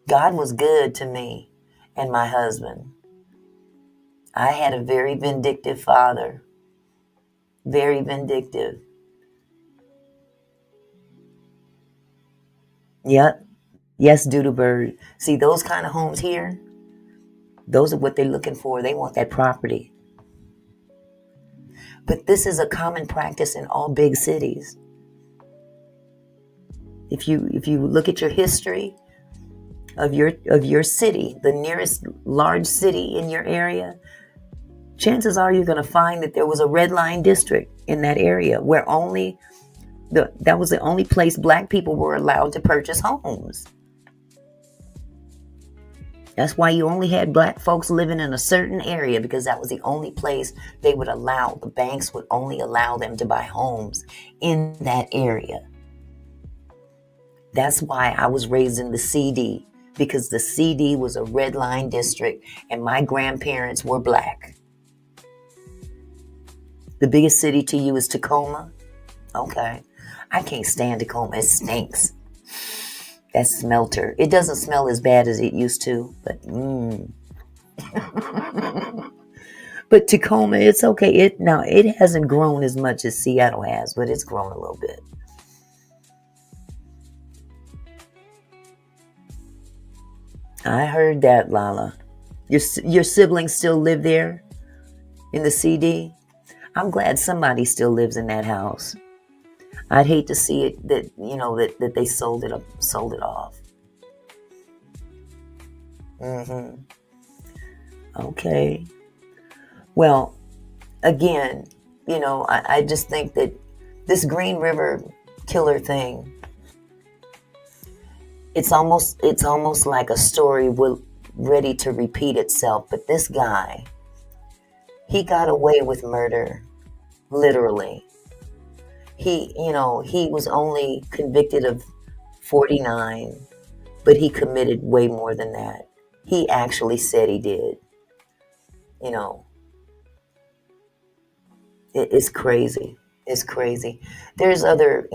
God was good to me and my husband. I had a very vindictive father. Very vindictive. Yep. Yes, Doodle Bird. See, those kind of homes here, those are what they're looking for. They want that property. But this is a common practice in all big cities. If you look at your history of your city, the nearest large city in your area, chances are you're going to find that there was a red line district in that area where that was the only place Black people were allowed to purchase homes. That's why you only had Black folks living in a certain area, because that was the only place they would allow. The banks would only allow them to buy homes in that area. That's why I was raised in the CD, because the CD was a red line district and my grandparents were Black. The biggest city to you is Tacoma? Okay. I can't stand Tacoma. It stinks. That smelter. It doesn't smell as bad as it used to, but But Tacoma, it's okay. It hasn't grown as much as Seattle has, but it's grown a little bit. I heard that, Lala. Your siblings still live there in the CD? I'm glad somebody still lives in that house. I'd hate to see it that that they sold it off. Mm-hmm. Okay. Well, again, I just think that this Green River killer thing, it's almost like a story ready to repeat itself. But this guy, he got away with murder, literally. He was only convicted of 49, but he committed way more than that. He actually said he did. You know, it's crazy. It's crazy. There's other,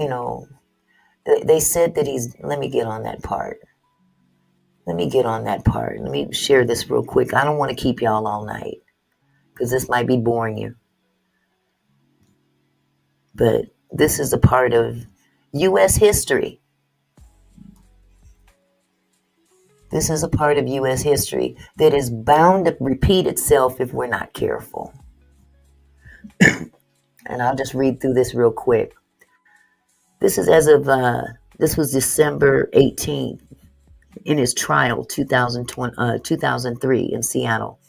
they said that let me get on that part. Let me share this real quick. I don't want to keep y'all all night because this might be boring you. But this is a part of U.S. history. This is a part of U.S. history that is bound to repeat itself if we're not careful. And I'll just read through this real quick. This is this was December 18th in his trial, 2003 in Seattle.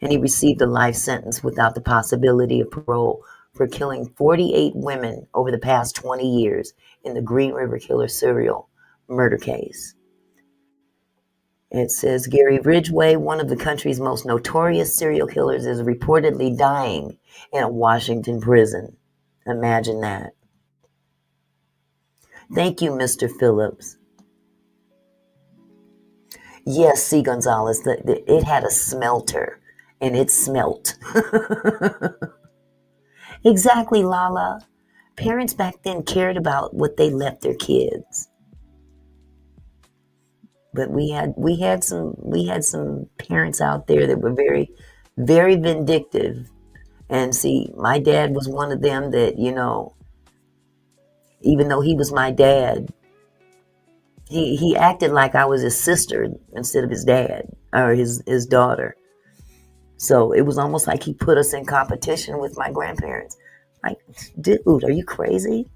And he received a life sentence without the possibility of parole for killing 48 women over the past 20 years in the Green River Killer serial murder case. It says Gary Ridgeway, one of the country's most notorious serial killers, is reportedly dying in a Washington prison. Imagine that. Thank you, Mr. Phillips. Yes, C. Gonzalez, it had a smelter, and it smelt. Exactly, Lala. Parents back then cared about what they left their kids. But we had some parents out there that were very, very vindictive. And see, my dad was one of them that, even though he was my dad, he acted like I was his sister instead of his dad or his daughter. So it was almost like he put us in competition with my grandparents. Like, dude, are you crazy?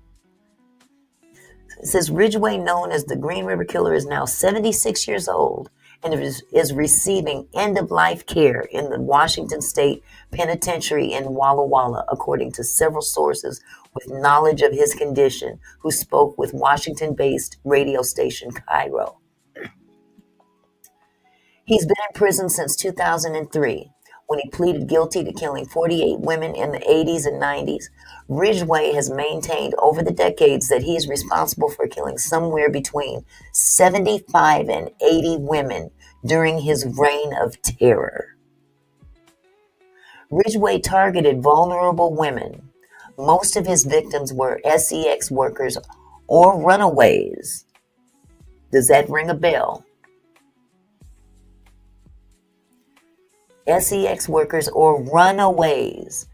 It says Ridgeway, known as the Green River Killer, is now 76 years old and is receiving end-of-life care in the Washington State Penitentiary in Walla Walla, according to several sources with knowledge of his condition, who spoke with Washington-based radio station Cairo. He's been in prison since 2003, when he pleaded guilty to killing 48 women in the 80s and 90s. Ridgeway has maintained over the decades that he is responsible for killing somewhere between 75 and 80 women during his reign of terror. Ridgeway targeted vulnerable women. Most of his victims were SEX workers or runaways. Does that ring a bell? SEX workers or runaways.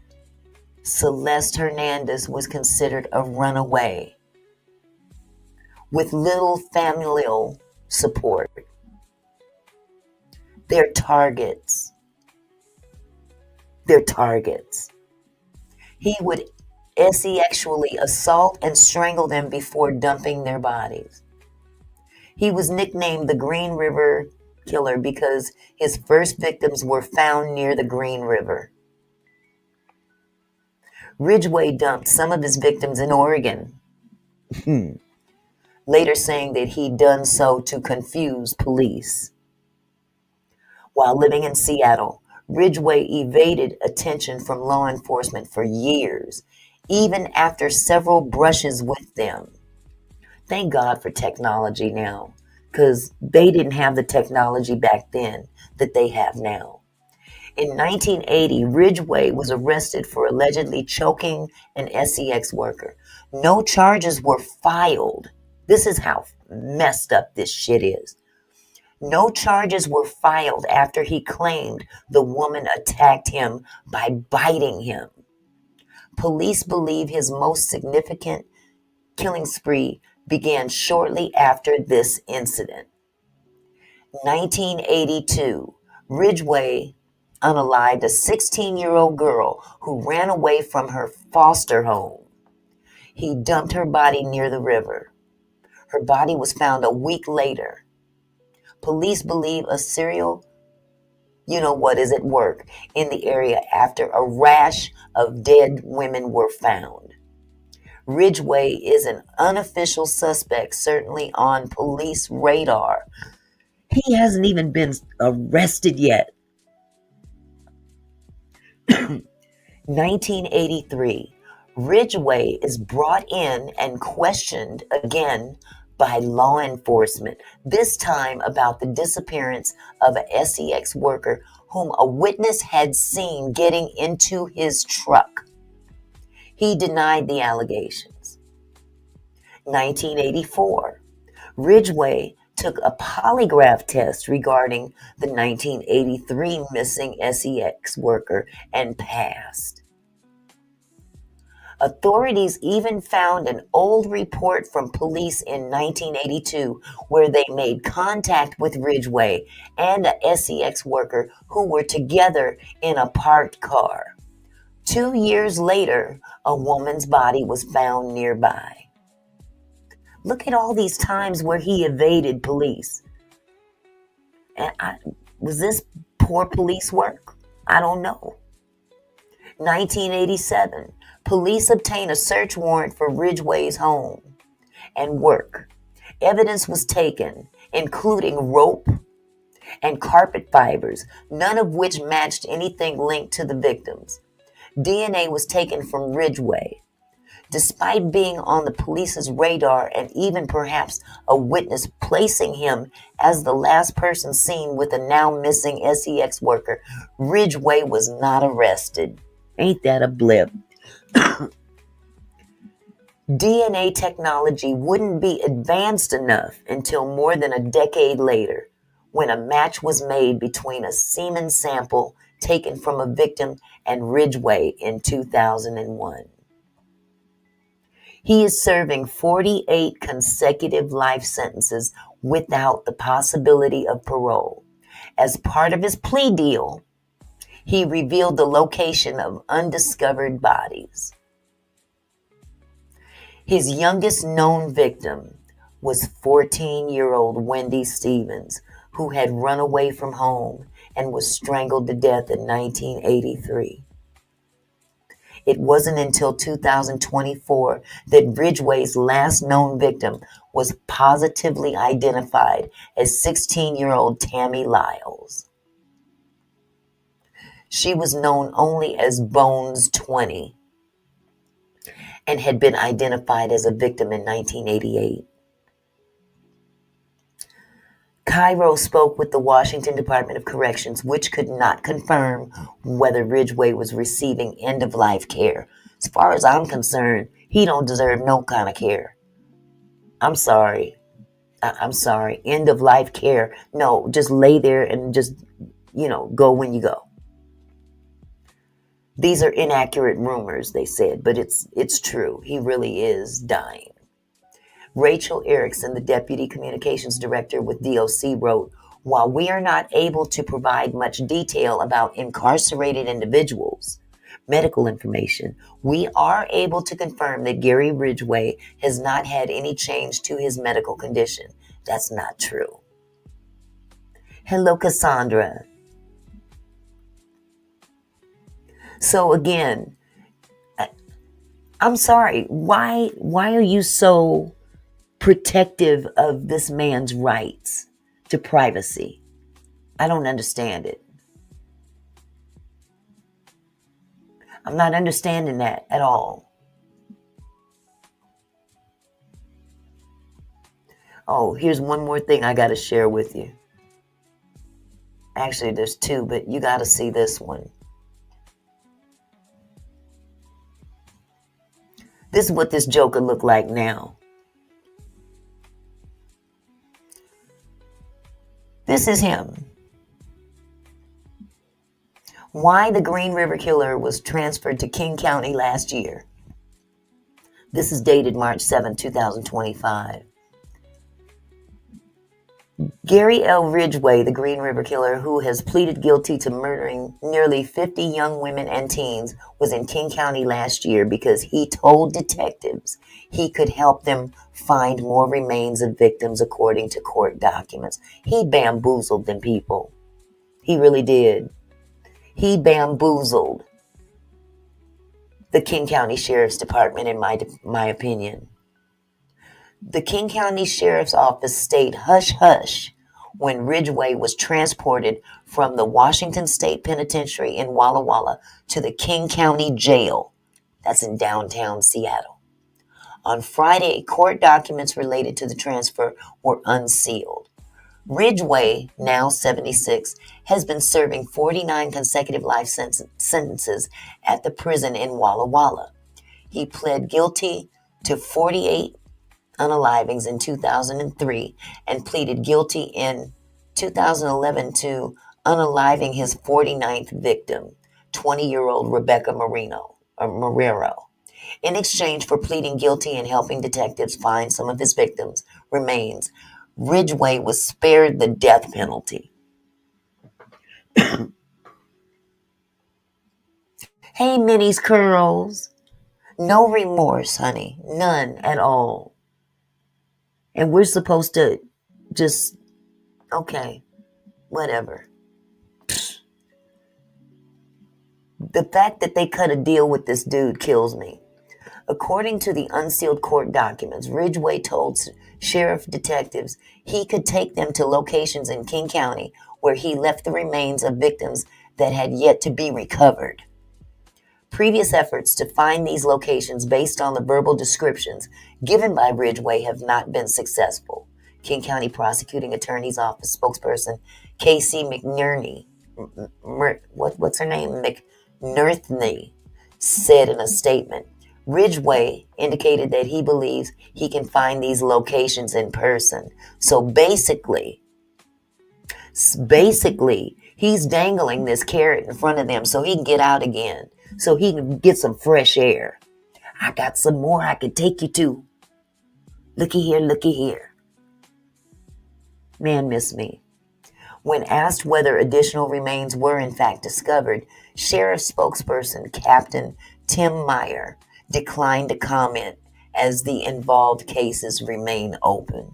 Celeste Hernandez was considered a runaway with little familial support. They're targets. He would sexually assault and strangle them before dumping their bodies. He was nicknamed the Green River Killer because his first victims were found near the Green River. Ridgeway dumped some of his victims in Oregon, later saying that he'd done so to confuse police. While living in Seattle, Ridgeway evaded attention from law enforcement for years, even after several brushes with them. Thank God for technology now, because they didn't have the technology back then that they have now. In 1980, Ridgeway was arrested for allegedly choking an SEX worker. No charges were filed. This is how messed up this shit is. No charges were filed after he claimed the woman attacked him by biting him. Police believe his most significant killing spree began shortly after this incident. 1982, Ridgeway unalived a 16-year-old girl who ran away from her foster home. He dumped her body near the river. Her body was found a week later. Police believe a serial is at work in the area after a rash of dead women were found. Ridgeway is an unofficial suspect, certainly on police radar. He hasn't even been arrested yet. 1983, Ridgeway is brought in and questioned again by law enforcement, this time about the disappearance of a SEX worker whom a witness had seen getting into his truck. He denied the allegations. 1984, Ridgeway took a polygraph test regarding the 1983 missing SEX worker and passed. Authorities even found an old report from police in 1982 where they made contact with Ridgeway and a SEX worker who were together in a parked car. 2 years later, a woman's body was found nearby. Look at all these times where he evaded police. And was this poor police work? I don't know. 1987, police obtained a search warrant for Ridgeway's home and work. Evidence was taken, including rope and carpet fibers, none of which matched anything linked to the victims. DNA was taken from Ridgeway. Despite being on the police's radar and even perhaps a witness placing him as the last person seen with a now missing SEX worker, Ridgeway was not arrested. Ain't that a blip? DNA technology wouldn't be advanced enough until more than a decade later, when a match was made between a semen sample taken from a victim and Ridgeway in 2001. He is serving 48 consecutive life sentences without the possibility of parole. As part of his plea deal, he revealed the location of undiscovered bodies. His youngest known victim was 14-year-old Wendy Stevens, who had run away from home and was strangled to death in 1983. It wasn't until 2024 that Ridgeway's last known victim was positively identified as 16-year-old Tammy Lyles. She was known only as Bones 20 and had been identified as a victim in 1988. Cairo spoke with the Washington Department of Corrections, which could not confirm whether Ridgeway was receiving end-of-life care. As far as I'm concerned, he don't deserve no kind of care. I'm sorry. End-of-life care. No, just lay there and just, go when you go. These are inaccurate rumors, they said, but it's true. He really is dying. Rachel Erickson, the Deputy Communications Director with DOC, wrote, "While we are not able to provide much detail about incarcerated individuals' medical information, we are able to confirm that Gary Ridgeway has not had any change to his medical condition." That's not true. Hello, Cassandra. So again, I'm sorry. Why are you so protective of this man's rights to privacy? I don't understand it. I'm not understanding that at all. Oh, here's one more thing I got to share with you. Actually, there's two, but you got to see this one. This is what this joker looked like now. This is him. Why the Green River Killer was transferred to King County last year. This is dated March 7, 2025. Gary L. Ridgeway, the Green River Killer, who has pleaded guilty to murdering nearly 50 young women and teens, was in King County last year because he told detectives he could help them find more remains of victims, according to court documents. He bamboozled them people. He really did. He bamboozled the King County Sheriff's Department, in my opinion. The King County Sheriff's Office stayed hush-hush when Ridgeway was transported from the Washington State Penitentiary in Walla Walla to the King County Jail. That's in downtown Seattle. On Friday, court documents related to the transfer were unsealed. Ridgeway, now 76, has been serving 49 consecutive life sentences at the prison in Walla Walla. He pled guilty to 48 unalivings in 2003 and pleaded guilty in 2011 to unaliving his 49th victim, 20-year-old Rebecca Marrero. In exchange for pleading guilty and helping detectives find some of his victims' remains, Ridgeway was spared the death penalty. Hey, Minnie's Curls. No remorse, honey. None at all. And we're supposed to just, okay, whatever. The fact that they cut a deal with this dude kills me. According to the unsealed court documents, Ridgeway told sheriff detectives he could take them to locations in King County where he left the remains of victims that had yet to be recovered. Previous efforts to find these locations based on the verbal descriptions given by Ridgeway have not been successful. King County Prosecuting Attorney's Office spokesperson Casey McNerney, what's her name? McNerney, said in a statement, Ridgeway indicated that he believes he can find these locations in person. So basically, he's dangling this carrot in front of them so he can get out again, so he can get some fresh air. I got some more I can take you to. Looky here. Man, miss me. When asked whether additional remains were in fact discovered, Sheriff spokesperson Captain Tim Meyer declined to comment as the involved cases remain open.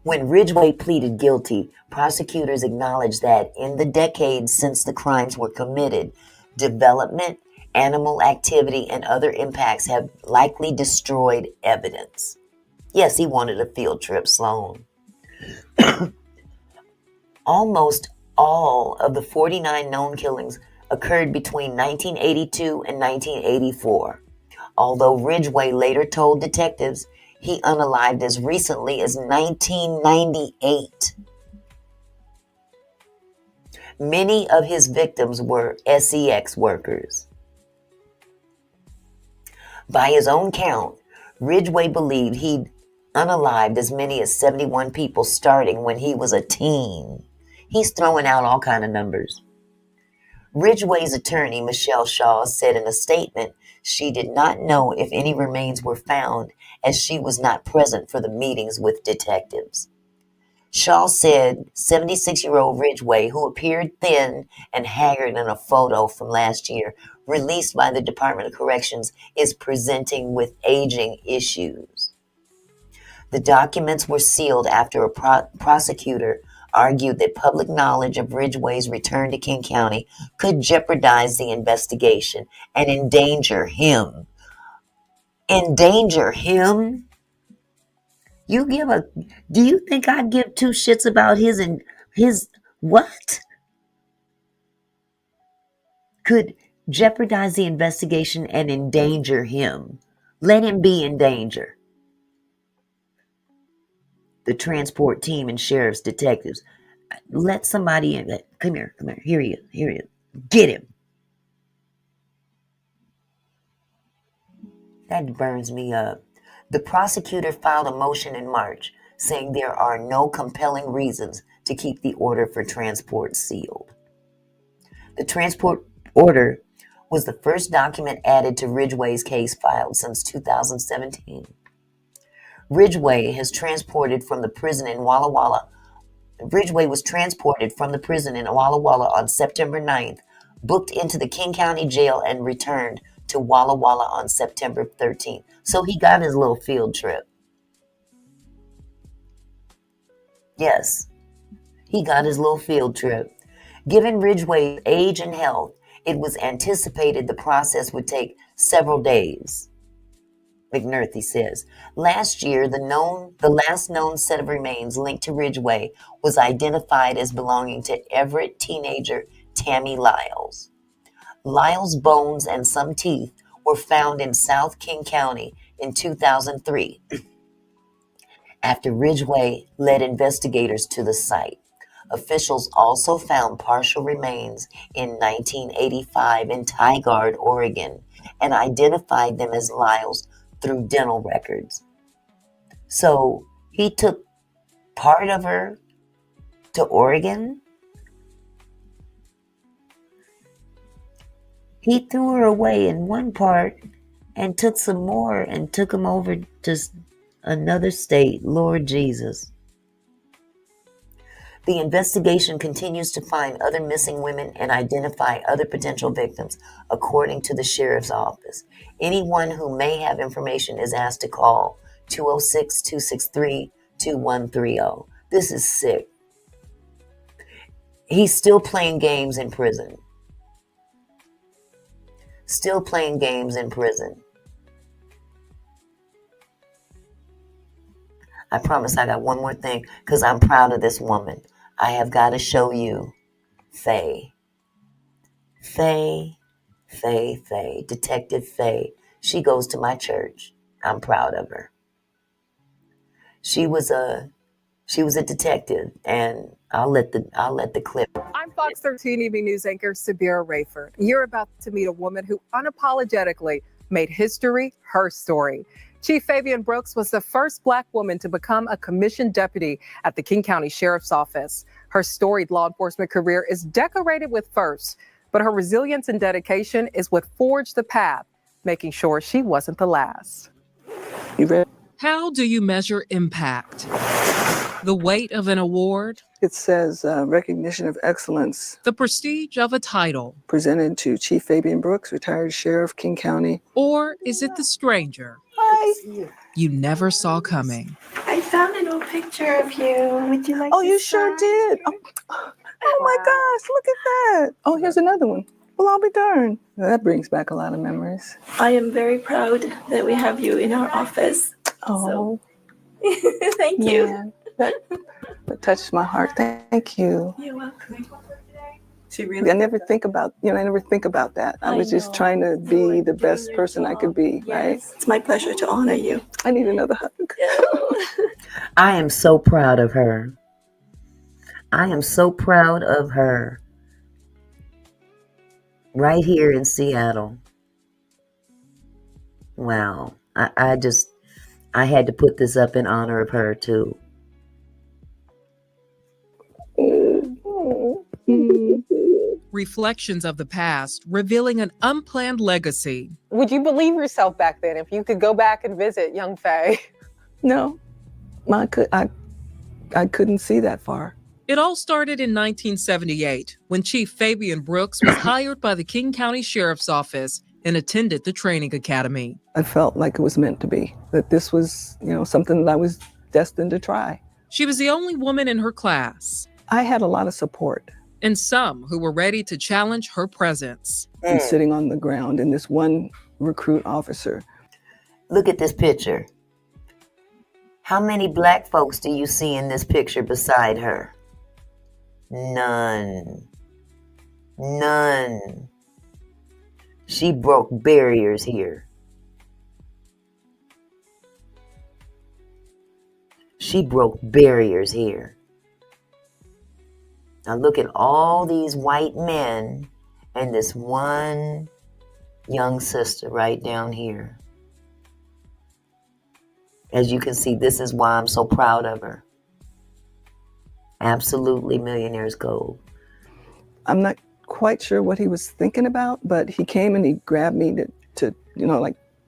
When Ridgeway pleaded guilty, prosecutors acknowledged that in the decades since the crimes were committed, development, animal activity, and other impacts have likely destroyed evidence. Yes, he wanted a field trip, Sloan. Almost all of the 49 known killings occurred between 1982 and 1984, although Ridgeway later told detectives he unalived as recently as 1998. Many of his victims were SEX workers. By his own count, Ridgeway believed he'd unalived as many as 71 people starting when he was a teen. He's throwing out all kind of numbers. Ridgeway's attorney, Michelle Shaw, said in a statement she did not know if any remains were found as she was not present for the meetings with detectives. Shaw said 76-year-old Ridgeway, who appeared thin and haggard in a photo from last year, released by the Department of Corrections, is presenting with aging issues. The documents were sealed after a prosecutor argued that public knowledge of Ridgeway's return to King County could jeopardize the investigation and endanger him. Endanger him? Do you think I'd give two shits about his what? Could jeopardize the investigation and endanger him. Let him be in danger. The transport team and sheriff's detectives. Let somebody in. Come here. Here he is. Get him. That burns me up. The prosecutor filed a motion in March saying there are no compelling reasons to keep the order for transport sealed. The transport order was the first document added to Ridgeway's case filed since 2017. Ridgeway has transported from the prison in Walla Walla. Ridgeway was transported from the prison in Walla Walla on September 9th, booked into the King County Jail, and returned to Walla Walla on September 13th. So he got his little field trip. Yes, he got his little field trip. Given Ridgeway's age and health, it was anticipated the process would take several days, McNerthy says. Last year, the last known set of remains linked to Ridgeway was identified as belonging to Everett teenager Tammy Lyles. Lyles' bones and some teeth were found in South King County in 2003 after Ridgeway led investigators to the site. Officials also found partial remains in 1985 in Tigard, Oregon, and identified them as Lyles through dental records. So he took part of her to Oregon. He threw her away in one part and took some more and took them over to another state. Lord Jesus. The investigation continues to find other missing women and identify other potential victims, according to the sheriff's office. Anyone who may have information is asked to call 206-263-2130. This is sick. He's still playing games in prison. Still playing games in prison. I promise I got one more thing because I'm proud of this woman. I have got to show you Faye. Faye, Detective Faye. She goes to my church. I'm proud of her. She was a detective, and I'll let the clip. I'm Fox 13 Evening News anchor Sabira Rayford. You're about to meet a woman who unapologetically made history her story. Chief Fabian Brooks was the first Black woman to become a commissioned deputy at the King County Sheriff's Office. Her storied law enforcement career is decorated with firsts, but her resilience and dedication is what forged the path, making sure she wasn't the last. How do you measure impact? The weight of an award? It says recognition of excellence. The prestige of a title? Presented to Chief Fabian Brooks, retired sheriff, King County. Or is it the stranger Hi. you never saw coming? I found an old picture of you. Would you like Oh, to you sure sign? did. Oh my gosh, look at that. Oh, here's another one. Well, I'll be darned. That brings back a lot of memories. I am very proud that we have you in our office. Oh, Thank you. man. That touched my heart. Thank you. You're welcome. I never think about that. I was just trying to be the best person I could be, right? Yes, it's my pleasure to honor you. I need another hug. I am so proud of her. I am so proud of her. Right here in Seattle. Wow. I had to put this up in honor of her too. Reflections of the past, revealing an unplanned legacy. Would you believe yourself back then if you could go back and visit young Faye? No, I couldn't see that far. It all started in 1978 when Chief Fabian Brooks was hired by the King County Sheriff's Office and attended the training academy. I felt like it was meant to be, that this was, something that I was destined to try. She was the only woman in her class, I had a lot of support. and some who were ready to challenge her presence. And sitting on the ground, and this one recruit officer. Look at this picture. How many Black folks do you see in this picture beside her? None. None. She broke barriers here. She broke barriers here. Now look at all these white men and this one young sister right down here. As you can see, this is why I'm so proud of her. Absolutely millionaire's gold. I'm not quite sure what he was thinking about, but he came and he grabbed me to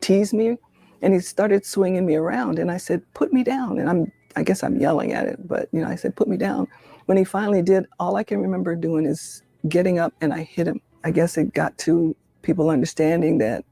tease me. And he started swinging me around, and I said, "Put me down." And I guess I'm yelling at it, but I said, "Put me down." When he finally did, all I can remember doing is getting up and I hit him. I guess it got to people understanding that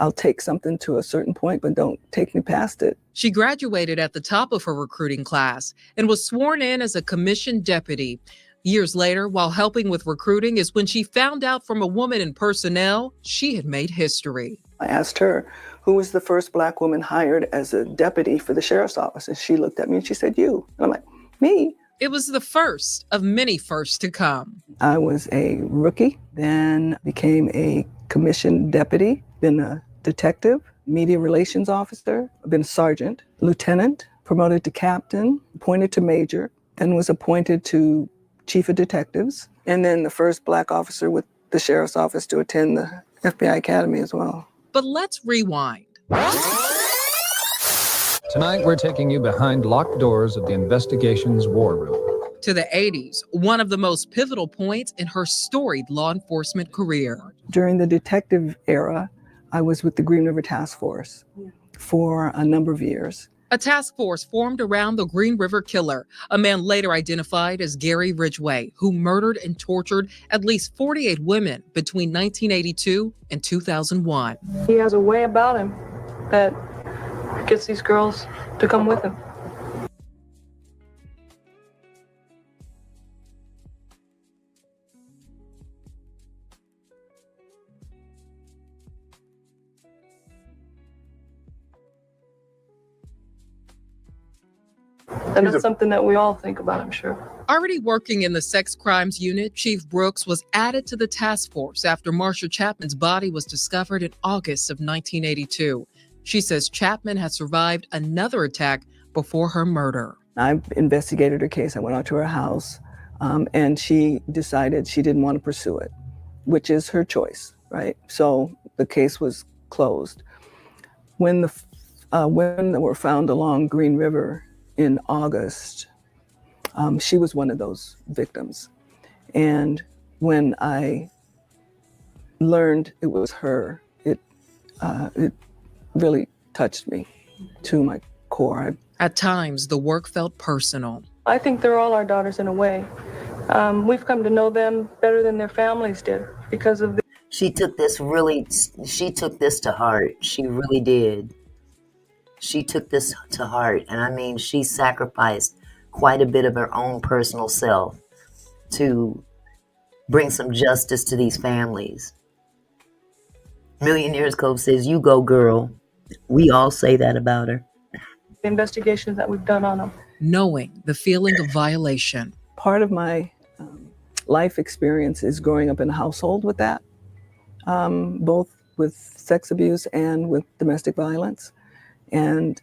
I'll take something to a certain point, but don't take me past it. She graduated at the top of her recruiting class and was sworn in as a commissioned deputy. Years later, while helping with recruiting, is when she found out from a woman in personnel she had made history. I asked her, who was the first Black woman hired as a deputy for the sheriff's office? And she looked at me and she said, "You." And I'm like, "Me?" It was the first of many firsts to come. I was a rookie, then became a commissioned deputy, then a detective, media relations officer, been a sergeant, lieutenant, promoted to captain, appointed to major, then was appointed to chief of detectives, and then the first Black officer with the sheriff's office to attend the FBI Academy as well. But let's rewind. Tonight, we're taking you behind locked doors of the investigation's war room. To the 80s, one of the most pivotal points in her storied law enforcement career. During the detective era, I was with the Green River Task Force for a number of years. A task force formed around the Green River Killer, a man later identified as Gary Ridgeway, who murdered and tortured at least 48 women between 1982 and 2001. He has a way about him that gets these girls to come with him. And it's something that we all think about, I'm sure. Already working in the sex crimes unit, Chief Brooks was added to the task force after Marsha Chapman's body was discovered in August of 1982. She says Chapman had survived another attack before her murder. I investigated her case. I went out to her house, and she decided she didn't want to pursue it, which is her choice, right? So the case was closed. When the women were found along Green River in August, she was one of those victims. And when I learned it was her, it really touched me to my core. At times, the work felt personal. I think they're all our daughters in a way. We've come to know them better than their families did because of She took this to heart. She really did. She took this to heart. And I mean, she sacrificed quite a bit of her own personal self to bring some justice to these families. Millionaires Cove says, "You go, girl." We all say that about her. the investigations that we've done on them. Knowing the feeling of violation. Part of my life experience is growing up in a household with that, both with sex abuse and with domestic violence. And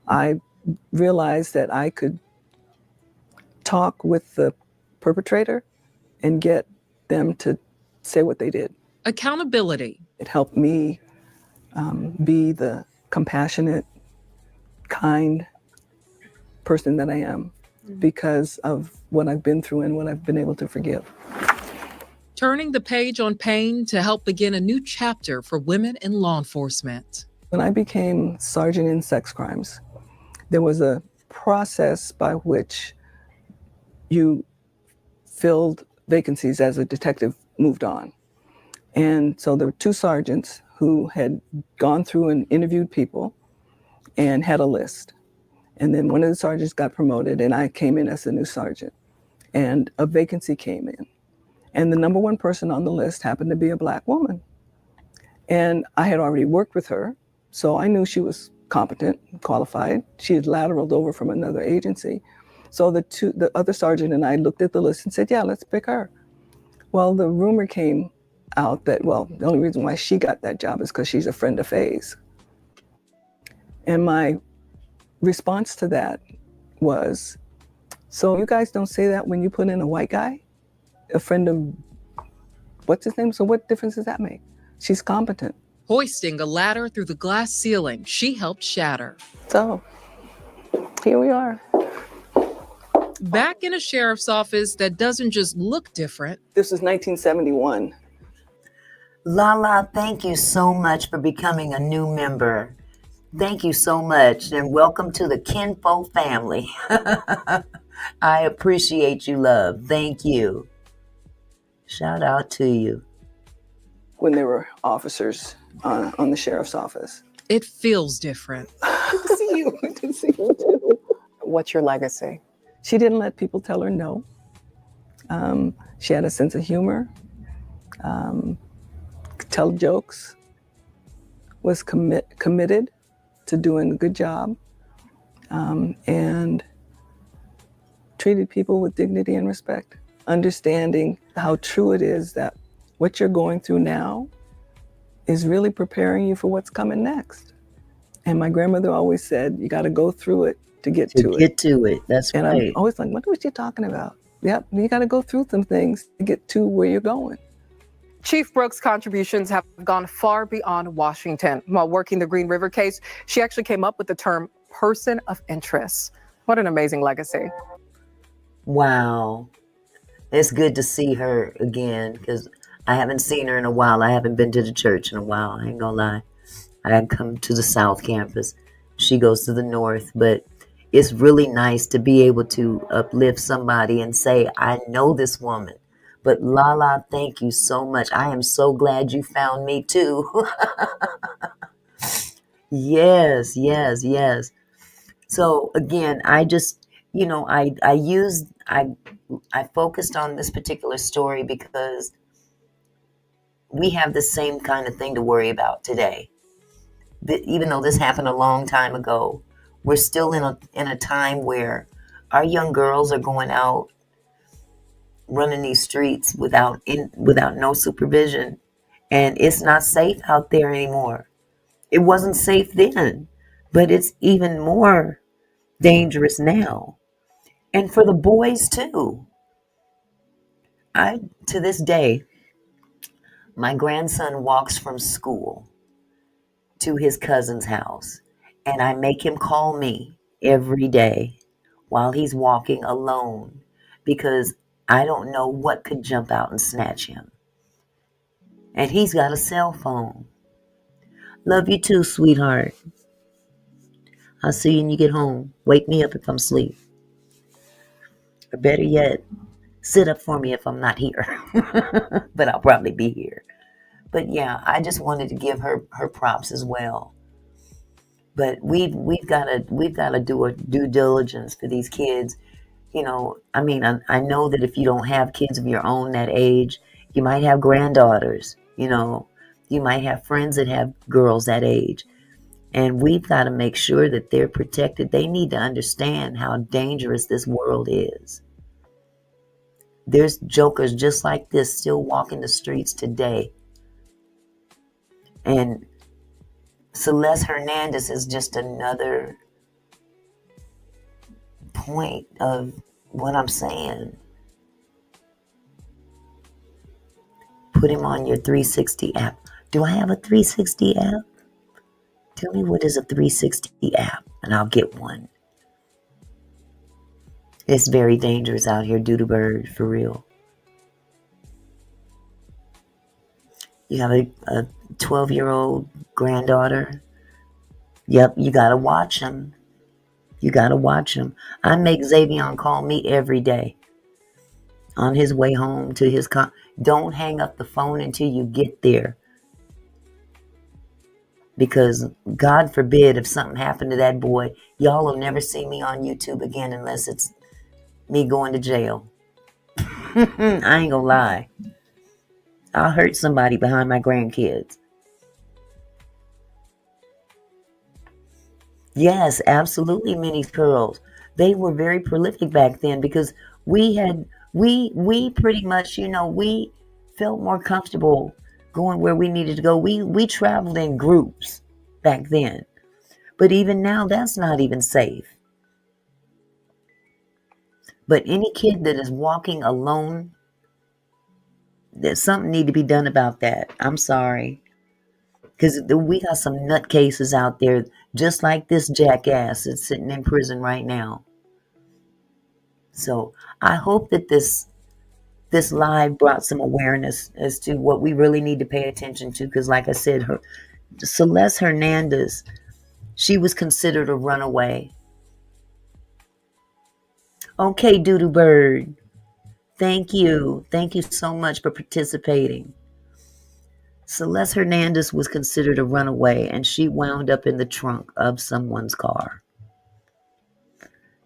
I realized that I could talk with the perpetrator and get them to say what they did. Accountability. It helped me be the compassionate, kind person that I am because of what I've been through and what I've been able to forgive. Turning the page on pain to help begin a new chapter for women in law enforcement. When I became sergeant in sex crimes, there was a process by which you filled vacancies as a detective moved on. And so there were two sergeants who had gone through and interviewed people and had a list. And then one of the sergeants got promoted and I came in as a new sergeant. And a vacancy came in. And the number one person on the list happened to be a Black woman. And I had already worked with her, so I knew she was competent, qualified. She had lateraled over from another agency. So the other sergeant and I looked at the list and said, yeah, let's pick her. Well, the rumor came out that, well, the only reason why she got that job is because she's a friend of Faye's. And my response to that was, so you guys don't say that when you put in a white guy? A friend of, what's his name? So what difference does that make? She's competent. Hoisting a ladder through the glass ceiling she helped shatter. So here we are. Back in a sheriff's office that doesn't just look different. This is 1971. Lala, thank you so much for becoming a new member. Thank you so much, and welcome to the Kinfolk family. I appreciate you, love. Thank you. Shout out to you. when there were officers on the sheriff's office. It feels different. Good to see you. Good to see you too. What's your legacy? She didn't let people tell her no. She had a sense of humor, could tell jokes, was committed to doing a good job, and treated people with dignity and respect, understanding how true it is that what you're going through now is really preparing you for what's coming next. And my grandmother always said, you got to go through it to get to it. Get to it. That's And right. I'm always like, what was she talking about? Yep, you got to go through some things to get to where you're going. Chief Brooks' contributions have gone far beyond Washington. While working the Green River case, she actually came up with the term person of interest. What an amazing legacy. Wow. It's good to see her again because I haven't seen her in a while. I haven't been to the church in a while. I ain't gonna lie. I had come to the South Campus. She goes to the North, but it's really nice to be able to uplift somebody and say, I know this woman. But Lala, thank you so much. I am so glad you found me too. Yes, yes, yes. So again, I just, I focused on this particular story because we have the same kind of thing to worry about today. Even though this happened a long time ago, we're still in a time where our young girls are going out running these streets without no supervision, and it's not safe out there anymore. It wasn't safe then, but it's even more dangerous now. And for the boys too. To this day, my grandson walks from school to his cousin's house, and I make him call me every day while he's walking alone because I don't know what could jump out and snatch him. And he's got a cell phone. Love you too, sweetheart. I'll see you when you get home. Wake me up if I'm asleep. Or better yet, sit up for me if I'm not here. But I'll probably be here. But yeah, I just wanted to give her props as well. But we've got to do a due diligence for these kids. I know that if you don't have kids of your own that age, you might have granddaughters. You might have friends that have girls that age. And we've got to make sure that they're protected. They need to understand how dangerous this world is. There's jokers just like this still walking the streets today. And Celeste Hernandez is just another point of what I'm saying. Put him on your 360 app. Do I have a 360 app? Tell me what is a 360 app and I'll get one. It's very dangerous out here, Bird, for real. You have a 12-year-old granddaughter. Yep, you got to watch them. You got to watch them. I make Xavier call me every day on his way home to his car. Don't hang up the phone until you get there. Because God forbid if something happened to that boy, y'all will never see me on YouTube again unless it's me going to jail. I ain't gonna lie. I'll hurt somebody behind my grandkids. Yes, absolutely, Minnie Pearls. They were very prolific back then because we pretty much, we felt more comfortable going where we needed to go. We traveled in groups back then. But even now, that's not even safe. But any kid that is walking alone, there's something need to be done about that. I'm sorry. Because we got some nutcases out there just like this jackass that's sitting in prison right now. So I hope that this this live brought some awareness as to what we really need to pay attention to. Because like I said, Celeste Hernandez, she was considered a runaway. Okay, Doodoo Bird. Thank you. Thank you so much for participating. Celeste Hernandez was considered a runaway, and she wound up in the trunk of someone's car.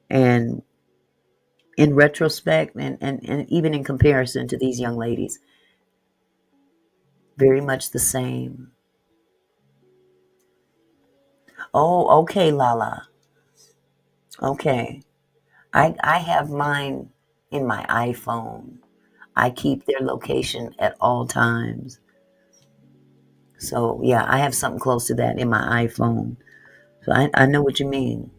And in retrospect, and even in comparison to these young ladies, very much the same. Oh, okay, Lala. Okay. I have mine in my iPhone. I keep their location at all times. So, yeah, I have something close to that in my iPhone. So I know what you mean.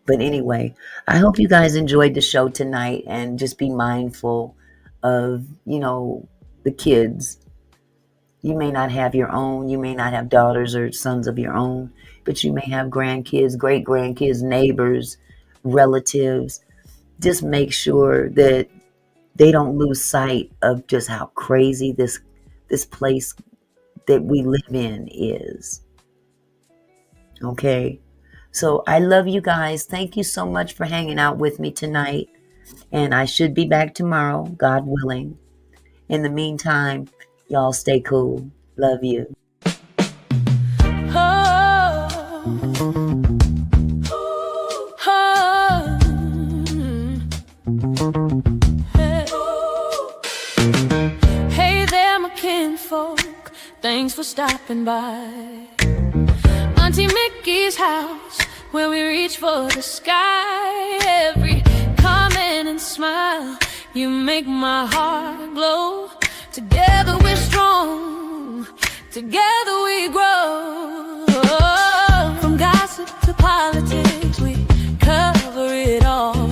But anyway, I hope you guys enjoyed the show tonight, and just be mindful of, the kids. You may not have your own. You may not have daughters or sons of your own, but you may have grandkids, great-grandkids, neighbors, relatives. Just make sure that they don't lose sight of just how crazy this place that we live in is. Okay? So I love you guys. Thank you so much for hanging out with me tonight. And I should be back tomorrow, God willing. In the meantime, y'all stay cool. Love you. Hey there, my kinfolk. Thanks for stopping by. Auntie Mickey's house, where we reach for the sky. Every comment and smile, you make my heart glow. Together we're strong, together we grow. From gossip to politics, we cover it all.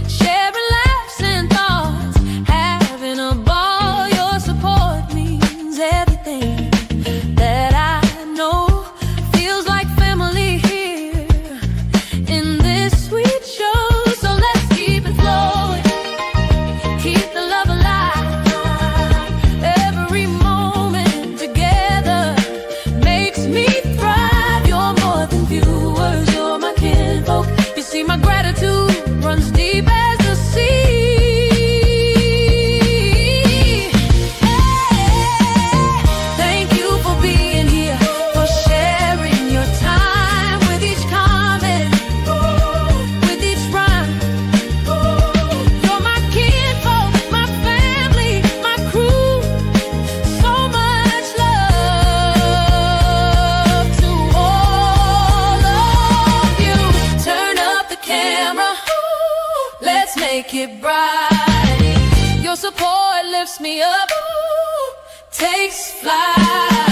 Sharing laughs and thoughts, having a ball. Your support means everything that I know. Feels like family here in this sweet show. So let's keep it flowing, keep the love alive. Every moment together makes me thrive. You're more than viewers, you're my kinfolk. You see, my gratitude runs deep as the sea. Thank you for being here, for sharing your time with each comment, with each rhyme. You're my kinfolk, my family, my crew. So much love to all of you. Turn up the camera, let's make it bright. Your support lifts me up, takes flight.